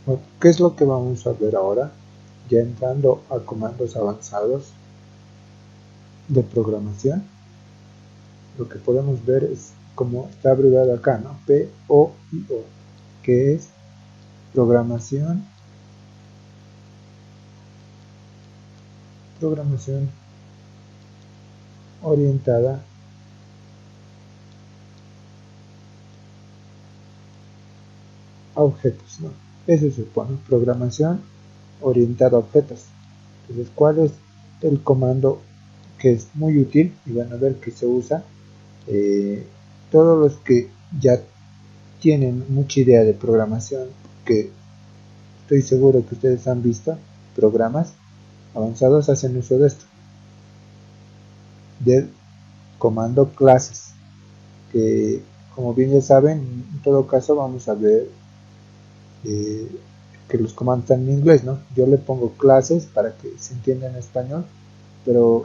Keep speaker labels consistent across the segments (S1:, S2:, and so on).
S1: Bueno, ¿qué es lo que vamos a ver ahora? Ya entrando a comandos avanzados de programación, lo que podemos ver es como está abreviado acá, ¿no? POIO, que es programación, programación orientada a objetos, ¿no? Eso se supone, programación orientada a objetos. Entonces, ¿cuál es el comando que es muy útil? Y van a ver que se usa todos los que ya tienen mucha idea de programación, que estoy seguro que ustedes han visto programas avanzados, hacen uso de esto, del comando clases, que como bien ya saben, en todo caso vamos a ver eh, que los comandos están en inglés, ¿no? Yo le pongo clases para que se entienda en español, pero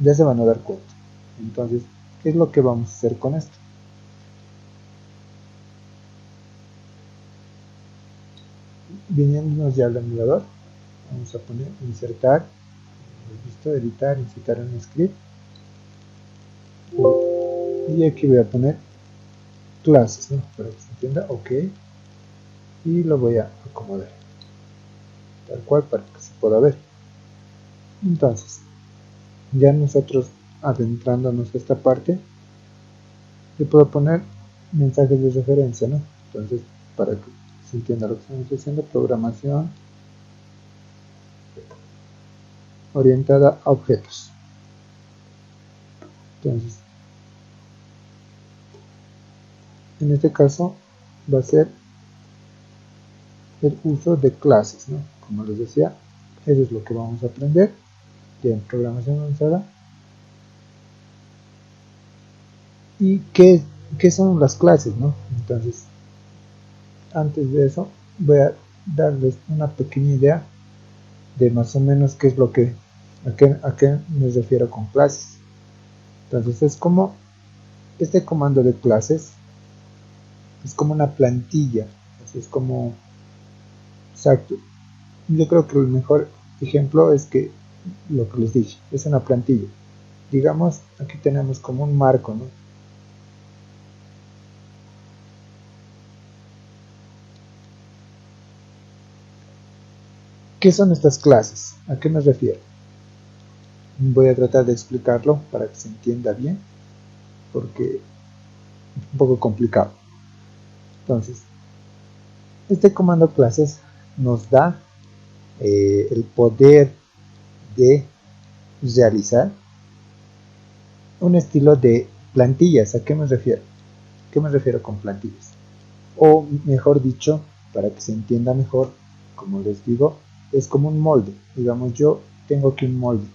S1: ya se van a dar cuenta. Entonces, ¿qué es lo que vamos a hacer con esto? Viniéndonos ya al emulador, vamos a poner insertar, listo, editar, insertar un script, y aquí voy a poner clases, ¿no? Para que se entienda, ok, y lo voy a acomodar, tal cual para que se pueda ver. Entonces, ya nosotros adentrándonos a esta parte, le puedo poner mensajes de referencia, ¿no? Entonces, para que se entienda lo que estamos haciendo, programación orientada a objetos. Entonces, en este caso va a ser el uso de clases, ¿no? Como les decía, eso es lo que vamos a aprender ya en programación avanzada. ¿Y qué son las clases, no? Entonces, antes de eso, voy a darles una pequeña idea de más o menos qué es lo que, a qué me refiero con clases. Entonces, es como este comando de clases es como una plantilla, es como, exacto. Yo creo que el mejor ejemplo es que lo que les dije, es una plantilla. Digamos, aquí tenemos como un marco, ¿no? ¿Qué son estas clases? ¿A qué me refiero? Voy a tratar de explicarlo para que se entienda bien, porque es un poco complicado. Entonces, este comando clases nos da el poder de realizar un estilo de plantillas. ¿A qué me refiero? ¿A qué me refiero con plantillas? O mejor dicho, para que se entienda mejor, como les digo, es como un molde. Digamos, yo tengo aquí un molde.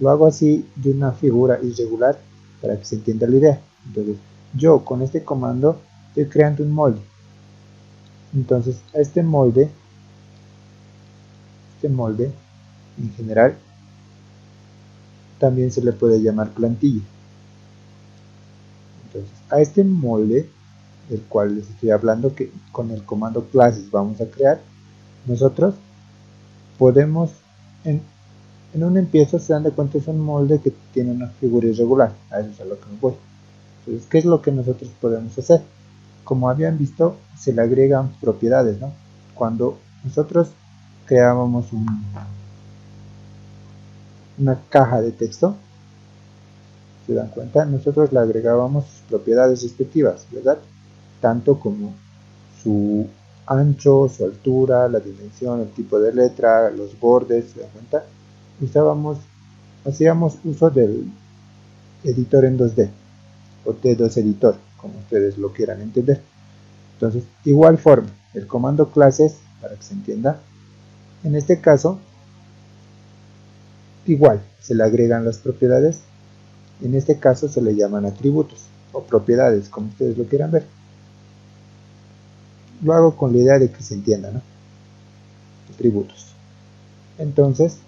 S1: Lo hago así de una figura irregular para que se entienda la idea. Entonces, yo con este comando estoy creando un molde. Entonces, a este molde en general también se le puede llamar plantilla. Entonces, a este molde del cual les estoy hablando, que con el comando clases vamos a crear, nosotros podemos en un empiezo se dan de cuenta, es un molde que tiene una figura irregular. A eso es a lo que me voy. Entonces, ¿qué es lo que nosotros podemos hacer? Como habían visto, se le agregan propiedades, ¿no? Cuando nosotros creábamos una caja de texto, se dan cuenta, nosotros le agregábamos sus propiedades respectivas, ¿verdad? Tanto como su ancho, su altura, la dimensión, el tipo de letra, los bordes, ¿se dan cuenta? Hacíamos uso del editor en 2D o T2 editor, como ustedes lo quieran entender. Entonces, igual forma, el comando clases, para que se entienda, en este caso, igual, se le agregan las propiedades, en este caso se le llaman atributos o propiedades, como ustedes lo quieran ver. Lo hago con la idea de que se entienda, ¿no? Atributos. Entonces,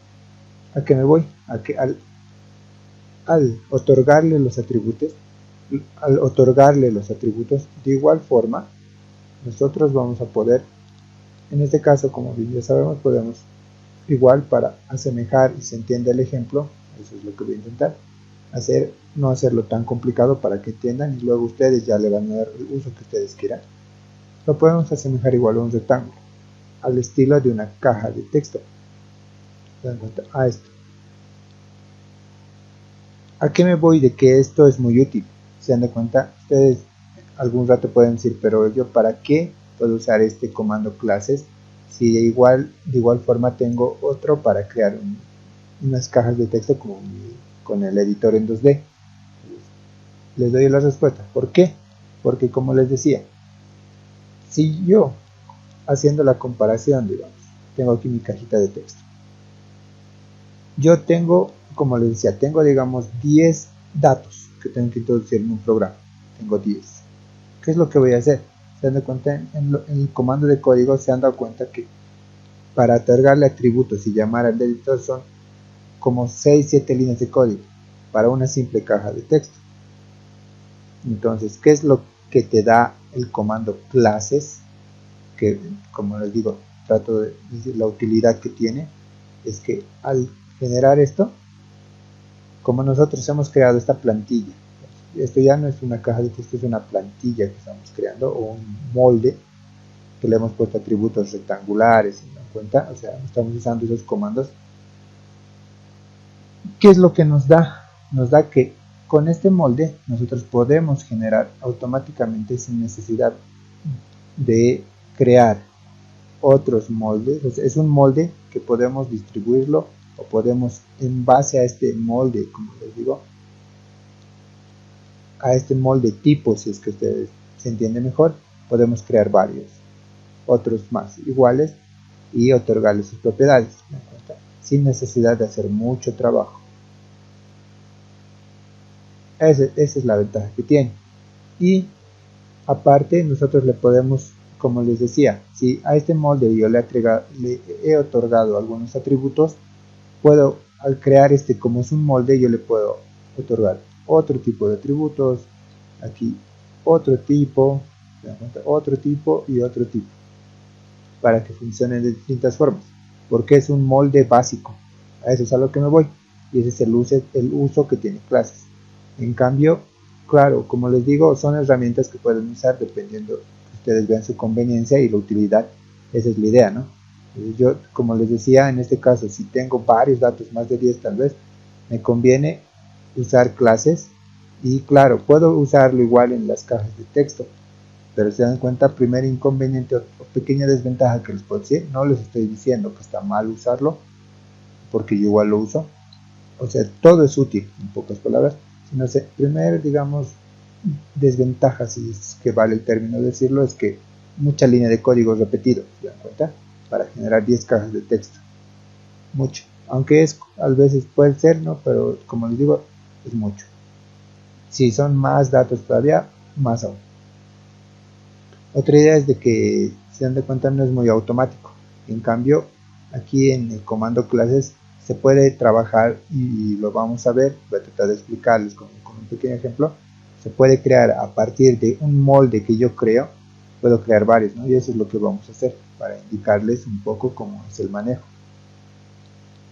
S1: ¿a qué me voy? A que al otorgarle los atributos, de igual forma, nosotros vamos a poder En este caso, como bien ya sabemos, podemos igual para asemejar y se entienda el ejemplo, eso es lo que voy a intentar hacer, no hacerlo tan complicado para que entiendan y luego ustedes ya le van a dar el uso que ustedes quieran. Lo podemos asemejar igual a un rectángulo, al estilo de una caja de texto. ¿Se dan cuenta? A esto. ¿A qué me voy de que esto es muy útil? ¿Se dan cuenta? Ustedes algún rato pueden decir, pero yo para qué puedo usar este comando clases si de igual forma tengo otro para crear unas cajas de texto con el editor en 2D. Les doy la respuesta. ¿Por qué? Porque como les decía, si yo haciendo la comparación, digamos, tengo aquí mi cajita de texto. Yo tengo, como les decía, tengo digamos 10 datos que tengo que introducir en un programa. Tengo 10. ¿Qué es lo que voy a hacer? Se han dado cuenta en el comando de código, se han dado cuenta que para otorgarle atributos y llamar al editor son como 6-7 líneas de código para una simple caja de texto. Entonces, ¿qué es lo que te da el comando clases? Que, como les digo, trato de decir la utilidad que tiene, es que al generar esto, como nosotros hemos creado esta plantilla, esto ya no es una caja de texto, es una plantilla que estamos creando, o un molde, que le hemos puesto atributos rectangulares, ¿se dan cuenta? O sea, estamos usando esos comandos. ¿Qué es lo que nos da? Nos da que con este molde nosotros podemos generar automáticamente sin necesidad de crear otros moldes. O sea, es un molde que podemos distribuirlo o podemos en base a este molde, como les digo, a este molde tipo, si es que ustedes se entienden mejor, podemos crear varios otros más iguales y otorgarles sus propiedades sin necesidad de hacer mucho trabajo. Esa es la ventaja que tiene. Y aparte nosotros le podemos, como les decía, si a este molde yo le he otorgado algunos atributos, puedo, al crear este como es un molde, yo le puedo otorgar otro tipo de atributos, aquí otro tipo y otro tipo, para que funcionen de distintas formas, porque es un molde básico. A eso es a lo que me voy, y ese es el uso que tiene clases. En cambio, claro, como les digo, son herramientas que pueden usar dependiendo que ustedes vean su conveniencia y la utilidad. Esa es la idea, ¿no? Yo, como les decía, en este caso, si tengo varios datos, más de 10 tal vez, me conviene usar clases y claro, puedo usarlo igual en las cajas de texto, pero se dan cuenta, primer inconveniente o pequeña desventaja que les puedo decir, no les estoy diciendo que está mal usarlo, porque yo igual lo uso, o sea, todo es útil, en pocas palabras, sino que primer, digamos, desventaja, si es que vale el término decirlo, es que mucha línea de código repetido, ¿se dan cuenta? Para generar 10 cajas de texto, mucho, aunque es, a veces puede ser, ¿no? Pero como les digo, es mucho. Si son más datos todavía, más aún. Otra idea es de que, se dan de cuenta, no es muy automático. En cambio, aquí en el comando clases se puede trabajar y lo vamos a ver. Voy a tratar de explicarles con un pequeño ejemplo. Se puede crear a partir de un molde que yo creo, puedo crear varios, ¿no? Y eso es lo que vamos a hacer para indicarles un poco cómo es el manejo.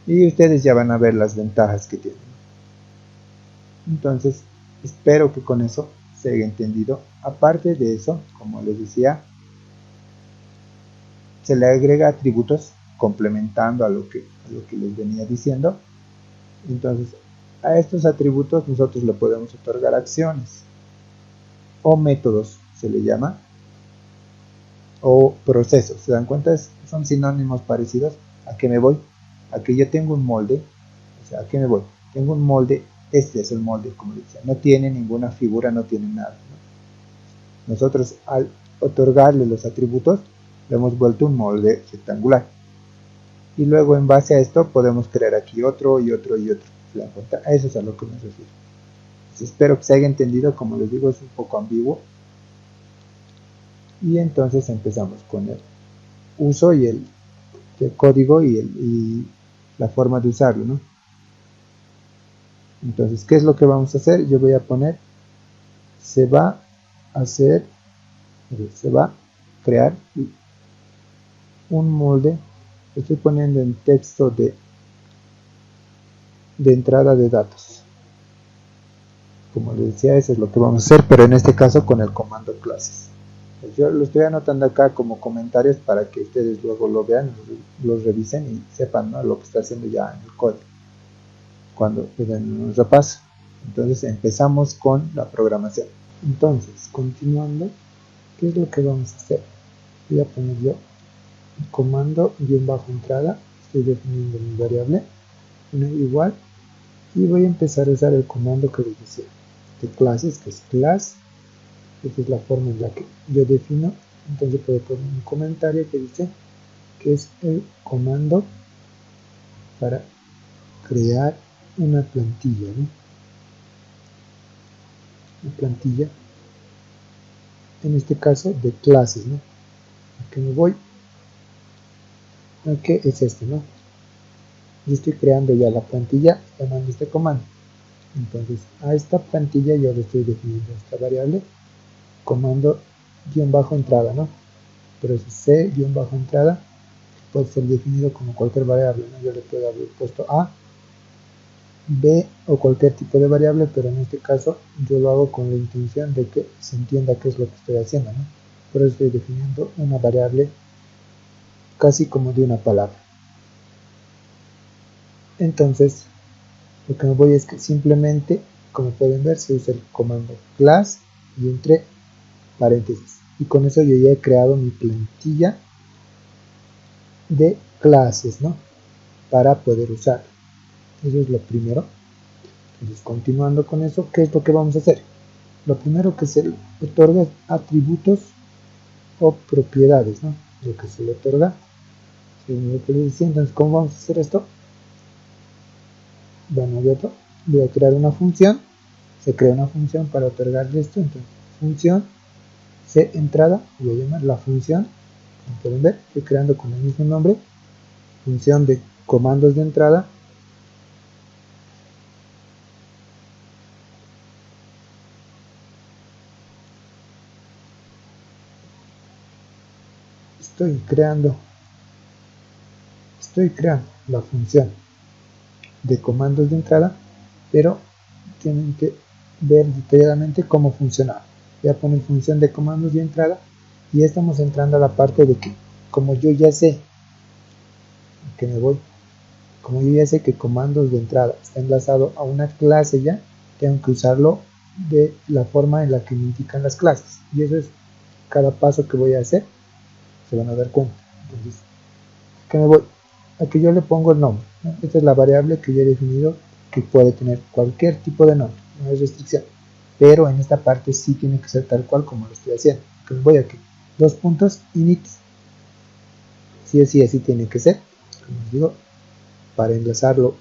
S1: Y ustedes ya van a ver las ventajas que tienen. Entonces, espero que con eso se haya entendido. Aparte de eso, como les decía, se le agrega atributos complementando a lo que les venía diciendo. Entonces, a estos atributos nosotros le podemos otorgar acciones o métodos, se le llama, o procesos. ¿Se dan cuenta? Son sinónimos parecidos. ¿A qué me voy? A que yo tengo un molde. O sea, ¿a qué me voy? Tengo un molde. Este es el molde, como les decía. No tiene ninguna figura, no tiene nada, ¿no? Nosotros al otorgarle los atributos le hemos vuelto un molde rectangular. Y luego en base a esto podemos crear aquí otro y otro y otro. ¿Se dan cuenta? A eso es a lo que me refiero. Entonces, espero que se haya entendido. Como les digo, es un poco ambiguo. Y entonces empezamos con el uso y el código y la forma de usarlo, ¿no? Entonces, ¿qué es lo que vamos a hacer? Yo voy a poner, se va a crear un molde. Estoy poniendo en texto de entrada de datos. Como les decía, eso es lo que vamos a hacer, pero en este caso con el comando clases. Yo lo estoy anotando acá como comentarios para que ustedes luego lo vean, lo revisen y sepan, ¿no?, lo que está haciendo ya en el código cuando le den un repaso. Entonces empezamos con la programación. Entonces, continuando, ¿qué es lo que vamos a hacer? Voy a poner yo el comando entrada, estoy definiendo mi variable, poner igual, y voy a empezar a usar el comando que les decía de clases, que es class. Esta es la forma en la que yo defino. Entonces puedo poner un comentario que dice que es el comando para crear una plantilla, ¿no? Una plantilla, en este caso de clases, ¿no? Aquí me voy, que es este, ¿no? Yo estoy creando ya la plantilla llamando este comando. Entonces a esta plantilla yo le estoy definiendo esta variable comando entrada, ¿no? Pero es c-entrada, puede ser definido como cualquier variable, ¿no? Yo le puedo haber puesto a, b o cualquier tipo de variable, pero en este caso yo lo hago con la intención de que se entienda qué es lo que estoy haciendo, ¿no? Por eso estoy definiendo una variable casi como de una palabra. Entonces lo que me voy es que simplemente, como pueden ver, se usa el comando class y entre paréntesis, y con eso yo ya he creado mi plantilla de clases, ¿no?, para poder usar. Eso es lo primero. Entonces, continuando con eso, ¿qué es lo que vamos a hacer? Lo primero que se le otorga es atributos o propiedades, ¿no? Lo que se le otorga, según lo que les decía. Entonces, ¿cómo vamos a hacer esto? Bueno, voy a crear una función. Se crea una función para otorgarle esto. Entonces, función c-entrada, voy a llamar la función, como pueden ver, estoy creando con el mismo nombre, función de comandos de entrada. Estoy creando la función de comandos de entrada, pero tienen que ver detalladamente cómo funciona. Voy a poner función de comandos de entrada y ya estamos entrando a la parte de que, como yo ya sé que comandos de entrada está enlazado a una clase, ya tengo que usarlo de la forma en la que me indican las clases, y eso es cada paso que voy a hacer, se van a dar cuenta. Entonces, ¿qué me voy? Aquí yo le pongo el nombre, ¿no? Esta es la variable que yo he definido, que puede tener cualquier tipo de nombre, no hay restricción, pero en esta parte sí tiene que ser tal cual como lo estoy haciendo. Entonces voy aquí, dos puntos init, sí o sí así tiene que ser, como les digo, para enlazarlo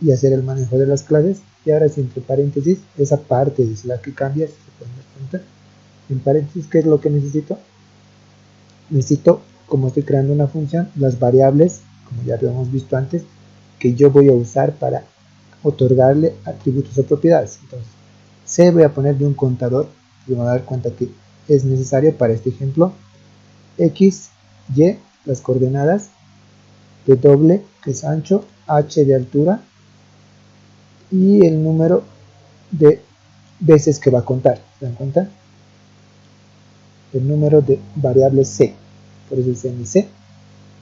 S1: y hacer el manejo de las clases. Y ahora sí, entre paréntesis, esa parte es la que cambia, si se pueden dar cuenta. En paréntesis, ¿qué es lo que necesito? Necesito, como estoy creando una función, las variables, como ya lo hemos visto antes, que yo voy a usar para otorgarle atributos o propiedades. Entonces, C voy a poner de un contador, y me voy a dar cuenta que es necesario para este ejemplo, X, Y, las coordenadas, W, que es ancho, H de altura, y el número de veces que va a contar. ¿Se dan cuenta? El número de variables C, por eso es NC.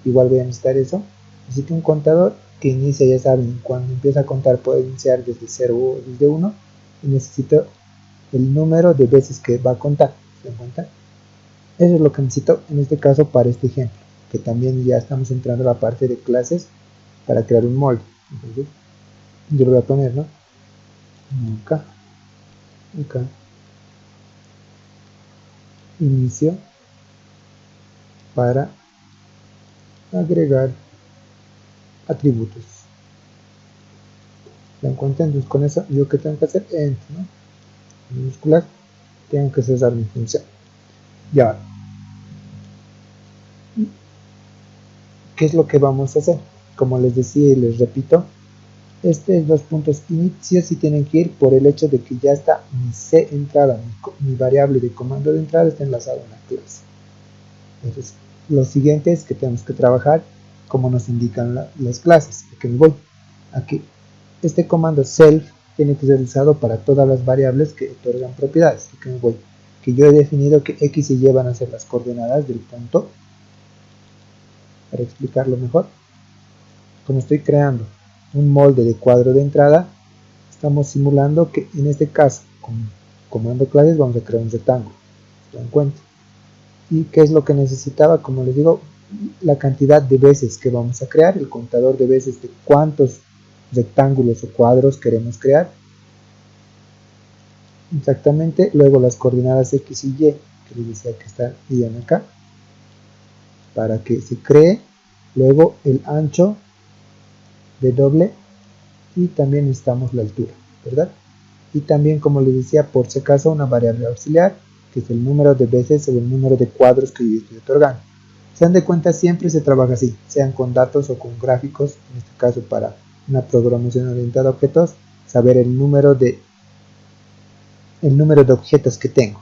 S1: Igual voy a necesitar eso. Necesito un contador que inicia, ya saben, cuando empieza a contar puede iniciar desde 0 o desde 1, y necesito el número de veces que va a contar. ¿Se dan cuenta? Eso es lo que necesito en este caso para este ejemplo, que también ya estamos entrando a la parte de clases para crear un molde. Entonces, yo lo voy a poner, ¿no? Acá, inicio para agregar atributos. ¿Se dan cuenta? Entonces con eso, ¿yo qué tengo que hacer? Enter, ¿no? Minúsculas, tengo que cerrar mi función. Y ahora, ¿qué es lo que vamos a hacer? Como les decía y les repito, dos puntos init sí o sí tienen que ir por el hecho de que ya está mi c entrada, mi variable de comando de entrada está enlazada a una clase. Entonces, lo siguiente es que tenemos que trabajar como nos indican las clases. ¿A qué me voy? A que este comando self tiene que ser usado para todas las variables que otorgan propiedades. ¿A qué me voy? Que yo he definido que x y y van a ser las coordenadas del punto. Para explicarlo mejor, como estoy creando un molde de cuadro de entrada, estamos simulando que en este caso, con comando clases, vamos a crear un rectángulo. ¿Se dan cuenta? ¿Y qué es lo que necesitaba? Como les digo, la cantidad de veces que vamos a crear, el contador de veces de cuántos rectángulos o cuadros queremos crear. Exactamente, luego las coordenadas x y y, que les decía que estarían acá, para que se cree, luego el ancho de doble y también necesitamos la altura, ¿verdad? Y también, como les decía, por si acaso una variable auxiliar, que es el número de veces o el número de cuadros que yo estoy otorgando. Se dan de cuenta, siempre se trabaja así, sean con datos o con gráficos, en este caso para una programación orientada a objetos, saber el número de objetos que tengo.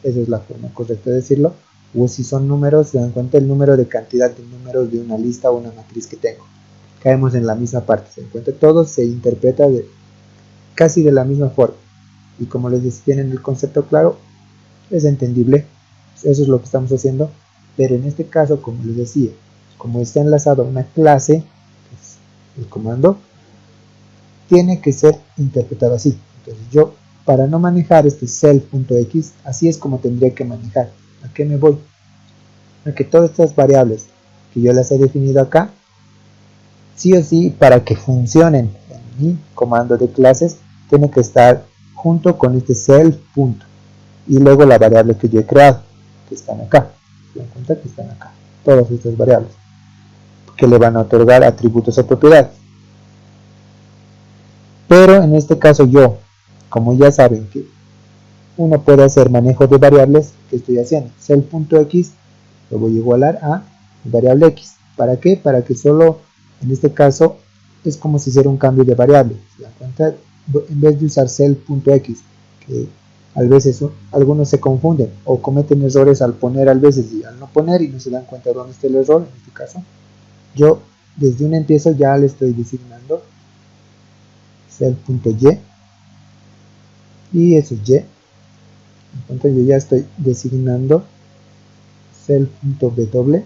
S1: Esa es la forma correcta de decirlo. O si son números, se dan cuenta el número de cantidad de números de una lista o una matriz que tengo. Caemos en la misma parte, se dan cuenta, todo se interpreta casi de la misma forma. Y como les decía, tienen el concepto claro, es entendible. Eso es lo que estamos haciendo. Pero en este caso, como les decía, como está enlazado a una clase, que es el comando, tiene que ser interpretado así. Entonces yo, para no manejar este self.x, así es como tendría que manejar. ¿A qué me voy? A que todas estas variables que yo las he definido acá, sí o sí, para que funcionen en mi comando de clases, tiene que estar junto con este self. Y luego la variable que yo he creado, que están acá. Se dan cuenta que están acá. Todas estas variables que le van a otorgar atributos o propiedades. Pero en este caso yo, como ya saben que uno puede hacer manejo de variables, ¿qué estoy haciendo? Self.x lo voy a igualar a variable x. ¿Para qué? Para que solo, en este caso, es como si hiciera un cambio de variable. ¿Se dan cuenta? En vez de usar self.x, que a veces algunos se confunden o cometen errores al poner a veces y al no poner y no se dan cuenta de dónde está el error. En este caso, yo desde un empiezo ya le estoy designando self.y y eso es y. Entonces yo ya estoy designando self.w,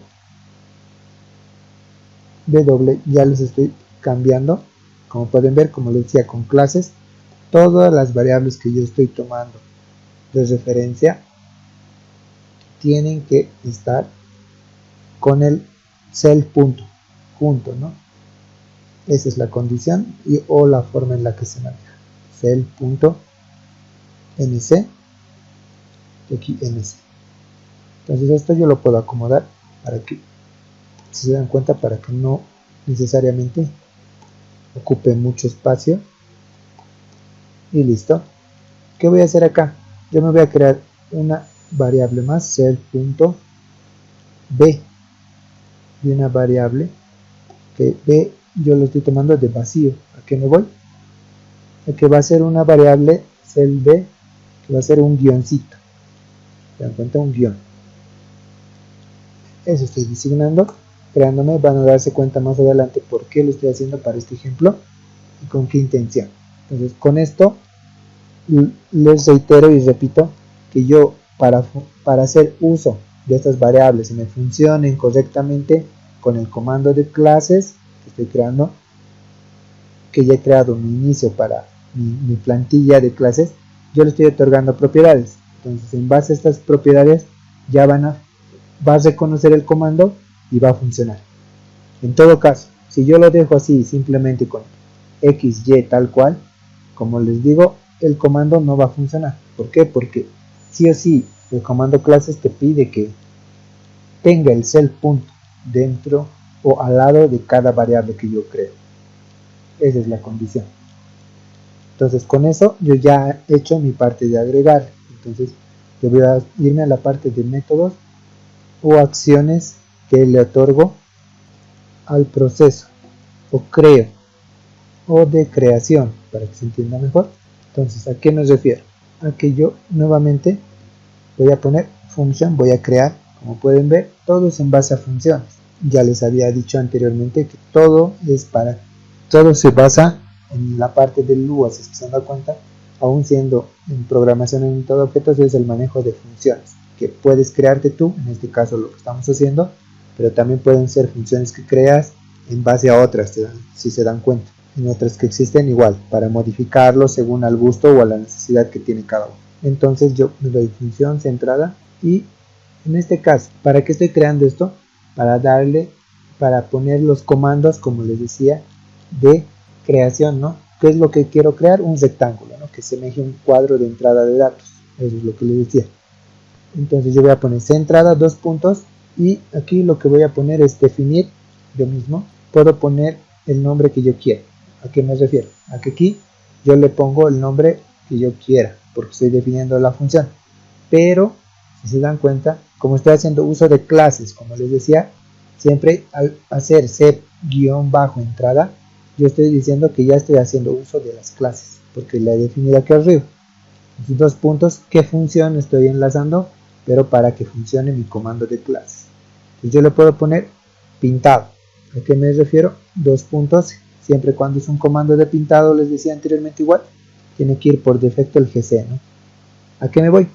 S1: ya les estoy cambiando, como pueden ver, como les decía, con clases, todas las variables que yo estoy tomando de referencia tienen que estar con el self junto, ¿no? Esa es la condición o la forma en la que se maneja. Self.nc, aquí nc. Entonces esto yo lo puedo acomodar para que, si se dan cuenta, para que no necesariamente ocupe mucho espacio. Y listo. ¿Qué voy a hacer acá? Yo me voy a crear una variable más, self.b, y una variable que b yo lo estoy tomando de vacío. ¿A qué me voy? A que va a ser una variable self b, que va a ser un guioncito. ¿Se dan cuenta? Un guión. Eso estoy designando, creándome. Van a darse cuenta más adelante por qué lo estoy haciendo para este ejemplo y con qué intención. Entonces con esto les reitero y repito que yo para hacer uso de estas variables y me funcionen correctamente con el comando de clases que estoy creando, que ya he creado mi inicio para mi plantilla de clases, yo le estoy otorgando propiedades. Entonces en base a estas propiedades ya va a reconocer el comando y va a funcionar. En todo caso, si yo lo dejo así simplemente con x, y tal cual, como les digo, el comando no va a funcionar. ¿Por qué? Porque sí o sí el comando clases te pide que tenga el self dentro o al lado de cada variable que yo creo. Esa es la condición. Entonces con eso yo ya he hecho mi parte de agregar. Entonces yo voy a irme a la parte de métodos o acciones que le otorgo al proceso o creo o de creación, para que se entienda mejor. Entonces, ¿a qué me refiero? A que yo nuevamente voy a poner function, voy a crear Como pueden ver, todo es en base a funciones. Ya les había dicho anteriormente que todo se basa en la parte del Lua, si se han dado cuenta, aún siendo en programación orientada a objetos, es el manejo de funciones, que puedes crearte tú, en este caso lo que estamos haciendo, pero también pueden ser funciones que creas en base a otras, si se dan cuenta, en otras que existen igual, para modificarlo según al gusto o a la necesidad que tiene cada uno. Entonces yo me doy función centrada y en este caso, ¿para qué estoy creando esto? Para poner los comandos, como les decía, de creación, ¿no? ¿Qué es lo que quiero crear? Un rectángulo, ¿no? Que semeje un cuadro de entrada de datos. Eso es lo que les decía. Entonces yo voy a poner centrada, dos puntos, y aquí lo que voy a poner es definir, yo mismo, puedo poner el nombre que yo quiera. ¿A qué me refiero? A que aquí yo le pongo el nombre que yo quiera, porque estoy definiendo la función. Pero, si se dan cuenta, como estoy haciendo uso de clases, como les decía, siempre al hacer C-entrada, yo estoy diciendo que ya estoy haciendo uso de las clases, porque la he definido aquí arriba. Entonces, dos puntos, ¿qué función estoy enlazando? Pero para que funcione mi comando de clases. Entonces yo le puedo poner pintado. ¿A qué me refiero? Dos puntos, siempre cuando es un comando de pintado, les decía anteriormente igual, tiene que ir por defecto el GC, ¿no? ¿A qué me voy?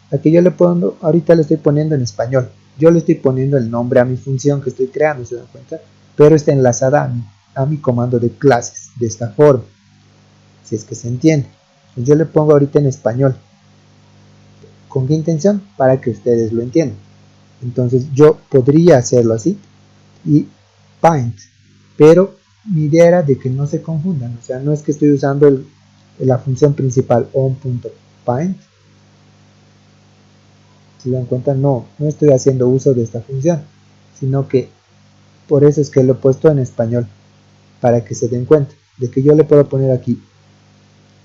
S1: Aquí yo le pongo, ahorita le estoy poniendo en español, yo le estoy poniendo el nombre a mi función que estoy creando, ¿se dan cuenta? Pero está enlazada a mi comando de clases, de esta forma, si es que se entiende. Yo le pongo ahorita en español. ¿Con qué intención? Para que ustedes lo entiendan. Entonces yo podría hacerlo así y Paint, pero mi idea era de que no se confundan, o sea, no es que estoy usando la función principal on.paint. Si dan cuenta, no estoy haciendo uso de esta función, sino que por eso es que lo he puesto en español, para que se den cuenta de que yo le puedo poner aquí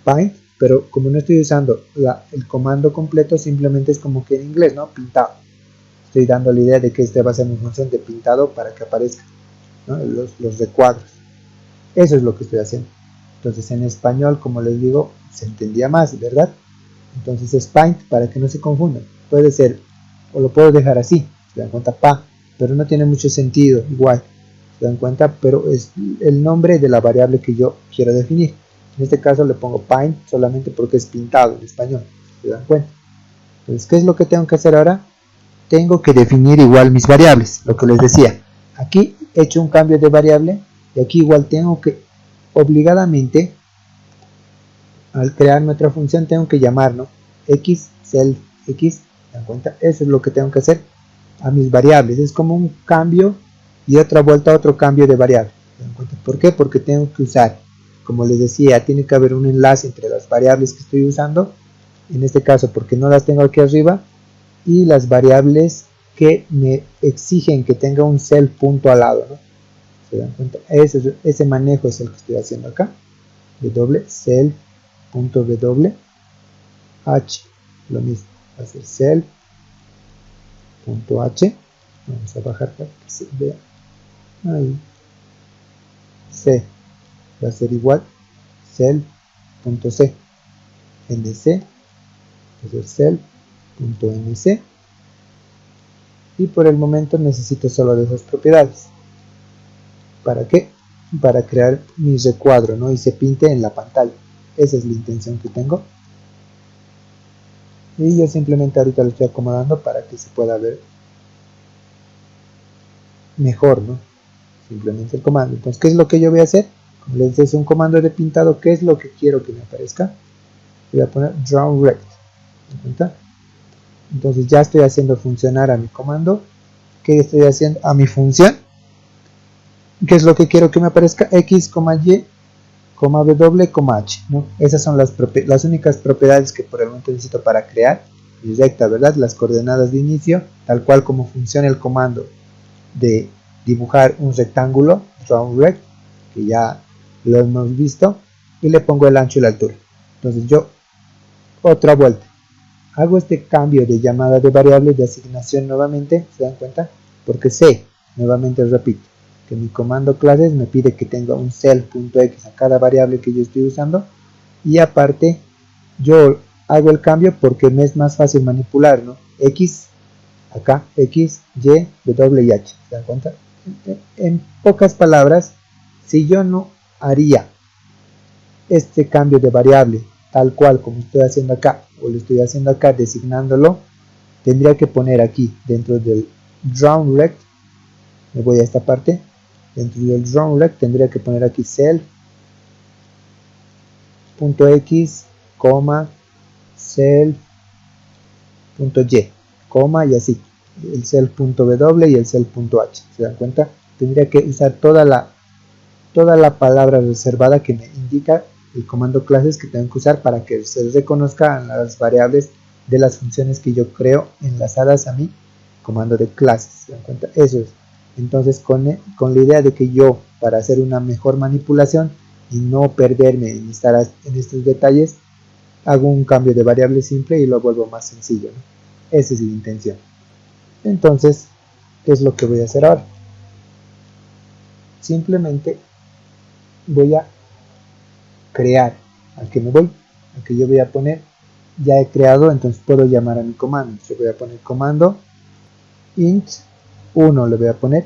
S1: paint, pero como no estoy usando el comando completo, simplemente es como que en inglés, ¿no? Pintado. Estoy dando la idea de que este va a ser mi función de pintado para que aparezca, ¿no? los recuadros. Eso es lo que estoy haciendo. Entonces en español, como les digo, se entendía más, ¿verdad? Entonces es paint para que no se confundan. Puede ser, o lo puedo dejar así, se dan cuenta, pero no tiene mucho sentido, igual, se dan cuenta, pero es el nombre de la variable que yo quiero definir. En este caso le pongo paint solamente porque es pintado en español, se dan cuenta. Entonces, ¿qué es lo que tengo que hacer ahora? Tengo que definir igual mis variables, lo que les decía. Aquí he hecho un cambio de variable y aquí igual tengo que, obligadamente, al crearme otra función tengo que llamar, ¿no? X, self, X, ¿se dan cuenta? Eso es lo que tengo que hacer a mis variables. Es como un cambio y otra vuelta a otro cambio de variable. ¿Se dan cuenta? ¿Por qué? Porque tengo que usar, como les decía, tiene que haber un enlace entre las variables que estoy usando, en este caso porque no las tengo aquí arriba, y las variables que me exigen que tenga un self punto al lado, ¿no? ¿Se dan cuenta? Ese manejo es el que estoy haciendo acá. Self punto h, lo mismo, va a ser self punto h, vamos a bajar para que se vea ahí, c va a ser igual self punto c, nc va a ser self punto nc, y por el momento necesito solo de esas propiedades. ¿Para qué? Para crear mi recuadro, ¿no? Y se pinte en la pantalla. Esa es la intención que tengo. Y yo simplemente ahorita lo estoy acomodando para que se pueda ver mejor, ¿no? Simplemente el comando. Entonces, ¿qué es lo que yo voy a hacer? Como les decía, es un comando de pintado. ¿Qué es lo que quiero que me aparezca? Voy a poner draw rect. ¿Se dan cuenta? Entonces ya estoy haciendo funcionar a mi comando. ¿Qué estoy haciendo? A mi función. ¿Qué es lo que quiero que me aparezca? X, Y, W, H, ¿no? Esas son las únicas propiedades que por el momento necesito para crear mi recta, ¿verdad? Las coordenadas de inicio, tal cual como funciona el comando de dibujar un rectángulo, draw rect, que ya lo hemos visto, y le pongo el ancho y la altura. Entonces yo, otra vuelta, hago este cambio de llamada de variable de asignación nuevamente, ¿se dan cuenta? Porque sé, nuevamente repito, que mi comando clases me pide que tenga un self.x a cada variable que yo estoy usando, y aparte yo hago el cambio porque me es más fácil manipular, ¿no? X acá X, Y, W y H. ¿Se dan cuenta? En pocas palabras, si yo no haría este cambio de variable tal cual como estoy haciendo acá, o lo estoy haciendo acá designándolo, tendría que poner aquí dentro del drawRect, me voy a esta parte, dentro del drawRect tendría que poner aquí self.x, self.y, y así, el self.w y el self.h. ¿Se dan cuenta? Tendría que usar toda la palabra reservada que me indica el comando clases que tengo que usar para que se reconozcan las variables de las funciones que yo creo enlazadas a mi comando de clases. ¿Se dan cuenta? Eso es. Entonces con la idea de que yo, para hacer una mejor manipulación y no perderme en estar en estos detalles, hago un cambio de variable simple y lo vuelvo más sencillo, ¿no? Esa es la intención. Entonces, ¿qué es lo que voy a hacer ahora? Simplemente voy a crear, al que me voy, al que yo voy a poner, ya he creado, entonces puedo llamar a mi comando. Yo voy a poner comando int 1, le voy a poner,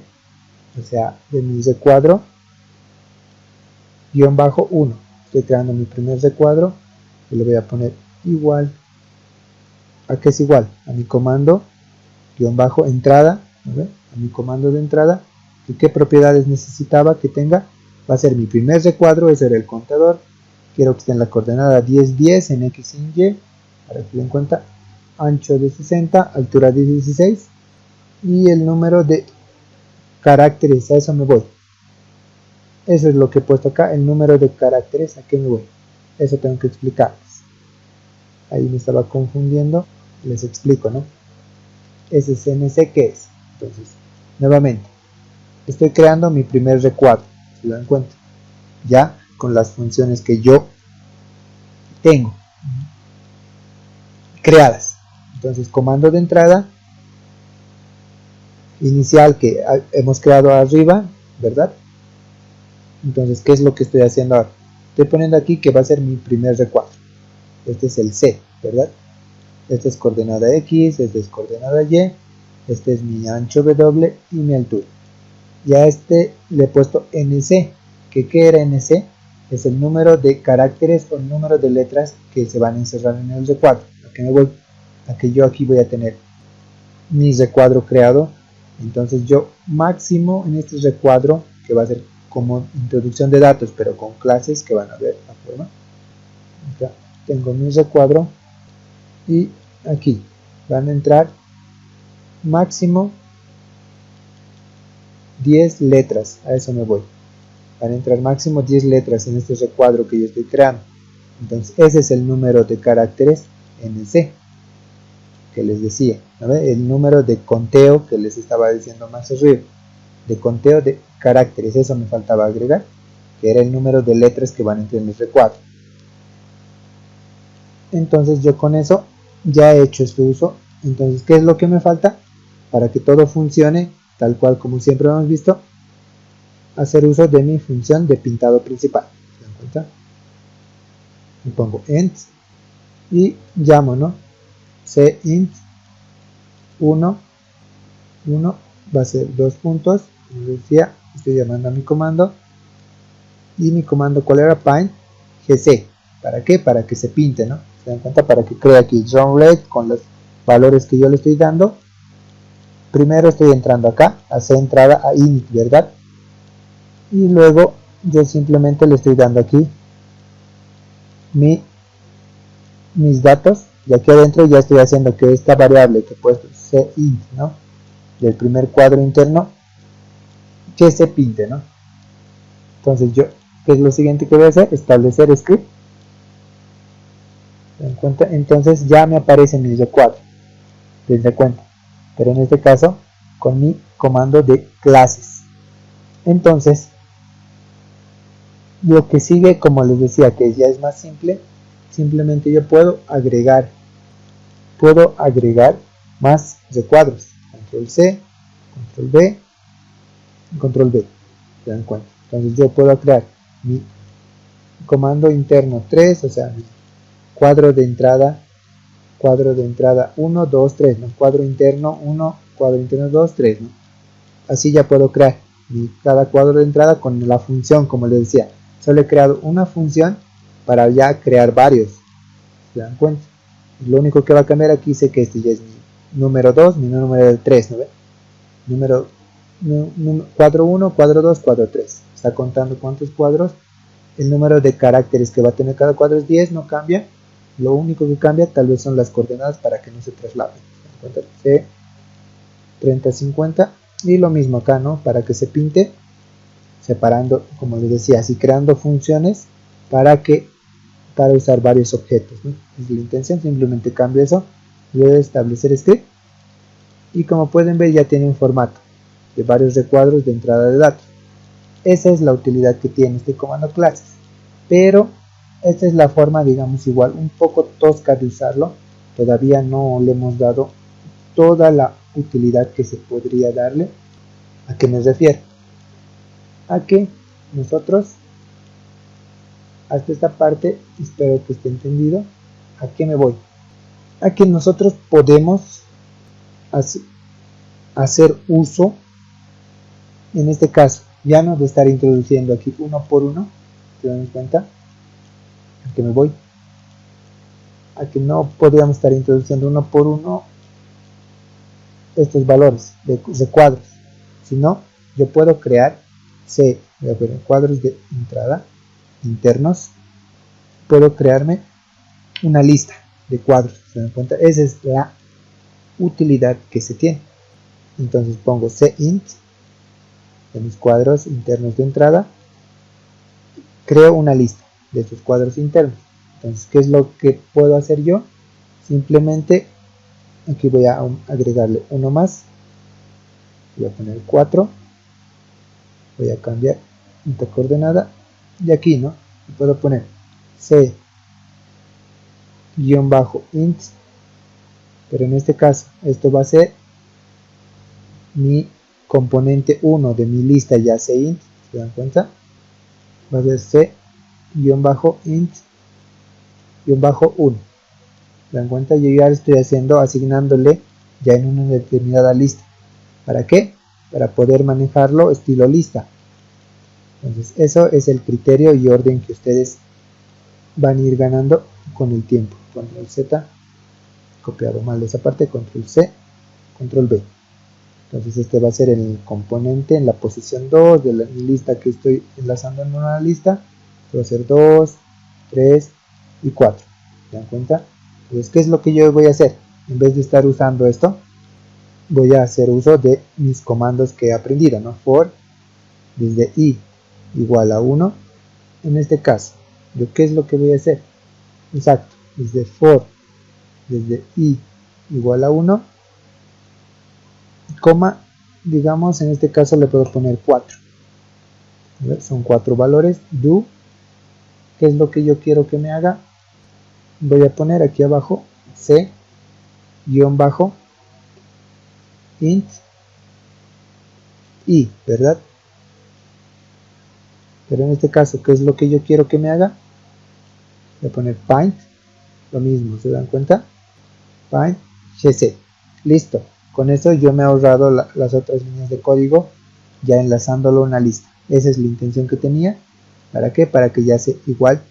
S1: o sea, de mi recuadro guión bajo 1. Estoy creando mi primer recuadro y le voy a poner igual. ¿A qué es igual? A mi comando guión bajo entrada, ¿no? A mi comando de entrada. ¿Y qué propiedades necesitaba que tenga? Va a ser mi primer recuadro, ese era el contador. Quiero que esté en la coordenada 10, 10 en X y Y, para que den cuenta, ancho de 60, altura de 16 y el número de caracteres, a eso me voy. Eso es lo que he puesto acá, el número de caracteres, ¿a qué me voy? Eso tengo que explicarles. Ahí me estaba confundiendo, les explico, ¿no? Ese CNC, ¿qué es? Entonces, nuevamente, estoy creando mi primer recuadro, ¿se dan cuenta? Ya con las funciones que yo tengo creadas. Entonces, comando de entrada inicial que hemos creado arriba, ¿verdad? Entonces, ¿qué es lo que estoy haciendo ahora? Estoy poniendo aquí que va a ser mi primer recuadro. Este es el C, ¿verdad? Esta es coordenada X, esta es coordenada Y, este es mi ancho W y mi altura. Y a este le he puesto NC, que ¿qué era NC? Es el número de caracteres o el número de letras que se van a encerrar en el recuadro. ¿A qué me voy? A que yo aquí voy a tener mi recuadro creado. Entonces yo máximo en este recuadro, que va a ser como introducción de datos, pero con clases que van a ver la forma. Ya tengo mi recuadro y aquí van a entrar máximo 10 letras, a eso me voy. Van a entrar máximo 10 letras en este recuadro que yo estoy creando. Entonces ese es el número de caracteres NC que les decía, ¿no? El número de conteo que les estaba diciendo más arriba, de conteo de caracteres, eso me faltaba agregar, que era el número de letras que van a entrar en el recuadro. Entonces yo con eso ya he hecho este uso. Entonces, ¿qué es lo que me falta? Para que todo funcione tal cual como siempre hemos visto, hacer uso de mi función de pintado principal. ¿Se dan cuenta? Y pongo int y llamo, ¿no? Cint 1 va a ser 2 puntos, como decía, estoy llamando a mi comando y mi comando ¿cuál era? Paint gc. ¿Para qué? Para que se pinte, ¿no? Se dan cuenta, para que cree aquí drawRect con los valores que yo le estoy dando. Primero estoy entrando acá, hacer entrada a init, ¿verdad? Y luego yo simplemente le estoy dando aquí mis datos, y aquí adentro ya estoy haciendo que esta variable que he puesto cint, ¿no? Del primer cuadro interno, que se pinte, ¿no? Entonces yo, ¿qué es lo siguiente que voy a hacer? Establecer script. ¿Se dan cuenta? Entonces ya me aparece mi recuadro, desde cuenta, pero en este caso con mi comando de clases. Entonces lo que sigue, como les decía, que ya es más simple, simplemente yo puedo agregar más recuadros, control C, control B, control B, ¿se dan cuenta? Entonces yo puedo crear mi comando interno 3, o sea, mi cuadro de entrada cuadro de entrada 1, 2, 3, ¿no? Cuadro interno 1, cuadro interno 2, 3, ¿no? Así ya puedo crear cada cuadro de entrada con la función, como les decía. Solo he creado una función para ya crear varios. ¿Se dan cuenta? Y lo único que va a cambiar aquí dice que este ya es mi número 2, mi número 3, ¿no ve? Cuadro 1, cuadro 2, cuadro 3. Está contando cuántos cuadros. El número de caracteres que va a tener cada cuadro es 10, no cambia. Lo único que cambia tal vez son las coordenadas para que no se trasladen. C 30, 50 y lo mismo acá, ¿no? Para que se pinte separando, como les decía, así creando funciones para usar varios objetos, ¿no? Es la intención, simplemente cambio eso, voy a establecer script y como pueden ver ya tiene un formato de varios recuadros de entrada de datos. Esa es la utilidad que tiene este comando clases, pero esta es la forma, digamos, igual un poco tosca de usarlo. Todavía no le hemos dado toda la utilidad que se podría darle. ¿A qué me refiero? A que nosotros, hasta esta parte, espero que esté entendido. ¿A qué me voy? A que nosotros podemos hacer uso, en este caso, ya no de estar introduciendo aquí uno por uno, ¿se dan cuenta? ¿A qué me voy? A que no podríamos estar introduciendo uno por uno estos valores de cuadros, sino yo puedo crear cuadros de entrada internos, puedo crearme una lista de cuadros, ¿se dan cuenta? Esa es la utilidad que se tiene. Entonces pongo cint de mis cuadros internos de entrada, creo una lista de estos cuadros internos. Entonces, ¿qué es lo que puedo hacer yo? Simplemente aquí voy a agregarle uno más, voy a poner 4, voy a cambiar esta coordenada y aquí, ¿no? Puedo poner c-int, pero en este caso esto va a ser mi componente 1 de mi lista ya cint, ¿se dan cuenta? Va a ser c-int-1, ¿se dan cuenta? Yo ya estoy asignándole ya en una determinada lista. ¿Para qué? Para poder manejarlo estilo lista. Entonces eso es el criterio y orden que ustedes van a ir ganando con el tiempo. Control Z, copiado mal esa parte, control C, control B. Entonces este va a ser el componente en la posición 2 de la lista que estoy enlazando en una lista. Este va a ser 2, 3 y 4. ¿Se dan cuenta? Entonces, ¿qué es lo que yo voy a hacer? En vez de estar usando esto, voy a hacer uso de mis comandos que he aprendido, ¿no? For, desde i igual a 1. En este caso, ¿yo qué es lo que voy a hacer? Exacto, desde for, desde i igual a 1, coma, digamos, en este caso le puedo poner 4. Son 4 valores. Do, ¿qué es lo que yo quiero que me haga? Voy a poner aquí abajo c int i, ¿verdad? Pero en este caso, ¿qué es lo que yo quiero que me haga? Voy a poner paint, lo mismo, ¿se dan cuenta? Paint gc, listo. Con eso yo me he ahorrado las otras líneas de código, ya enlazándolo a una lista. Esa es la intención que tenía. ¿Para qué? Para que ya igual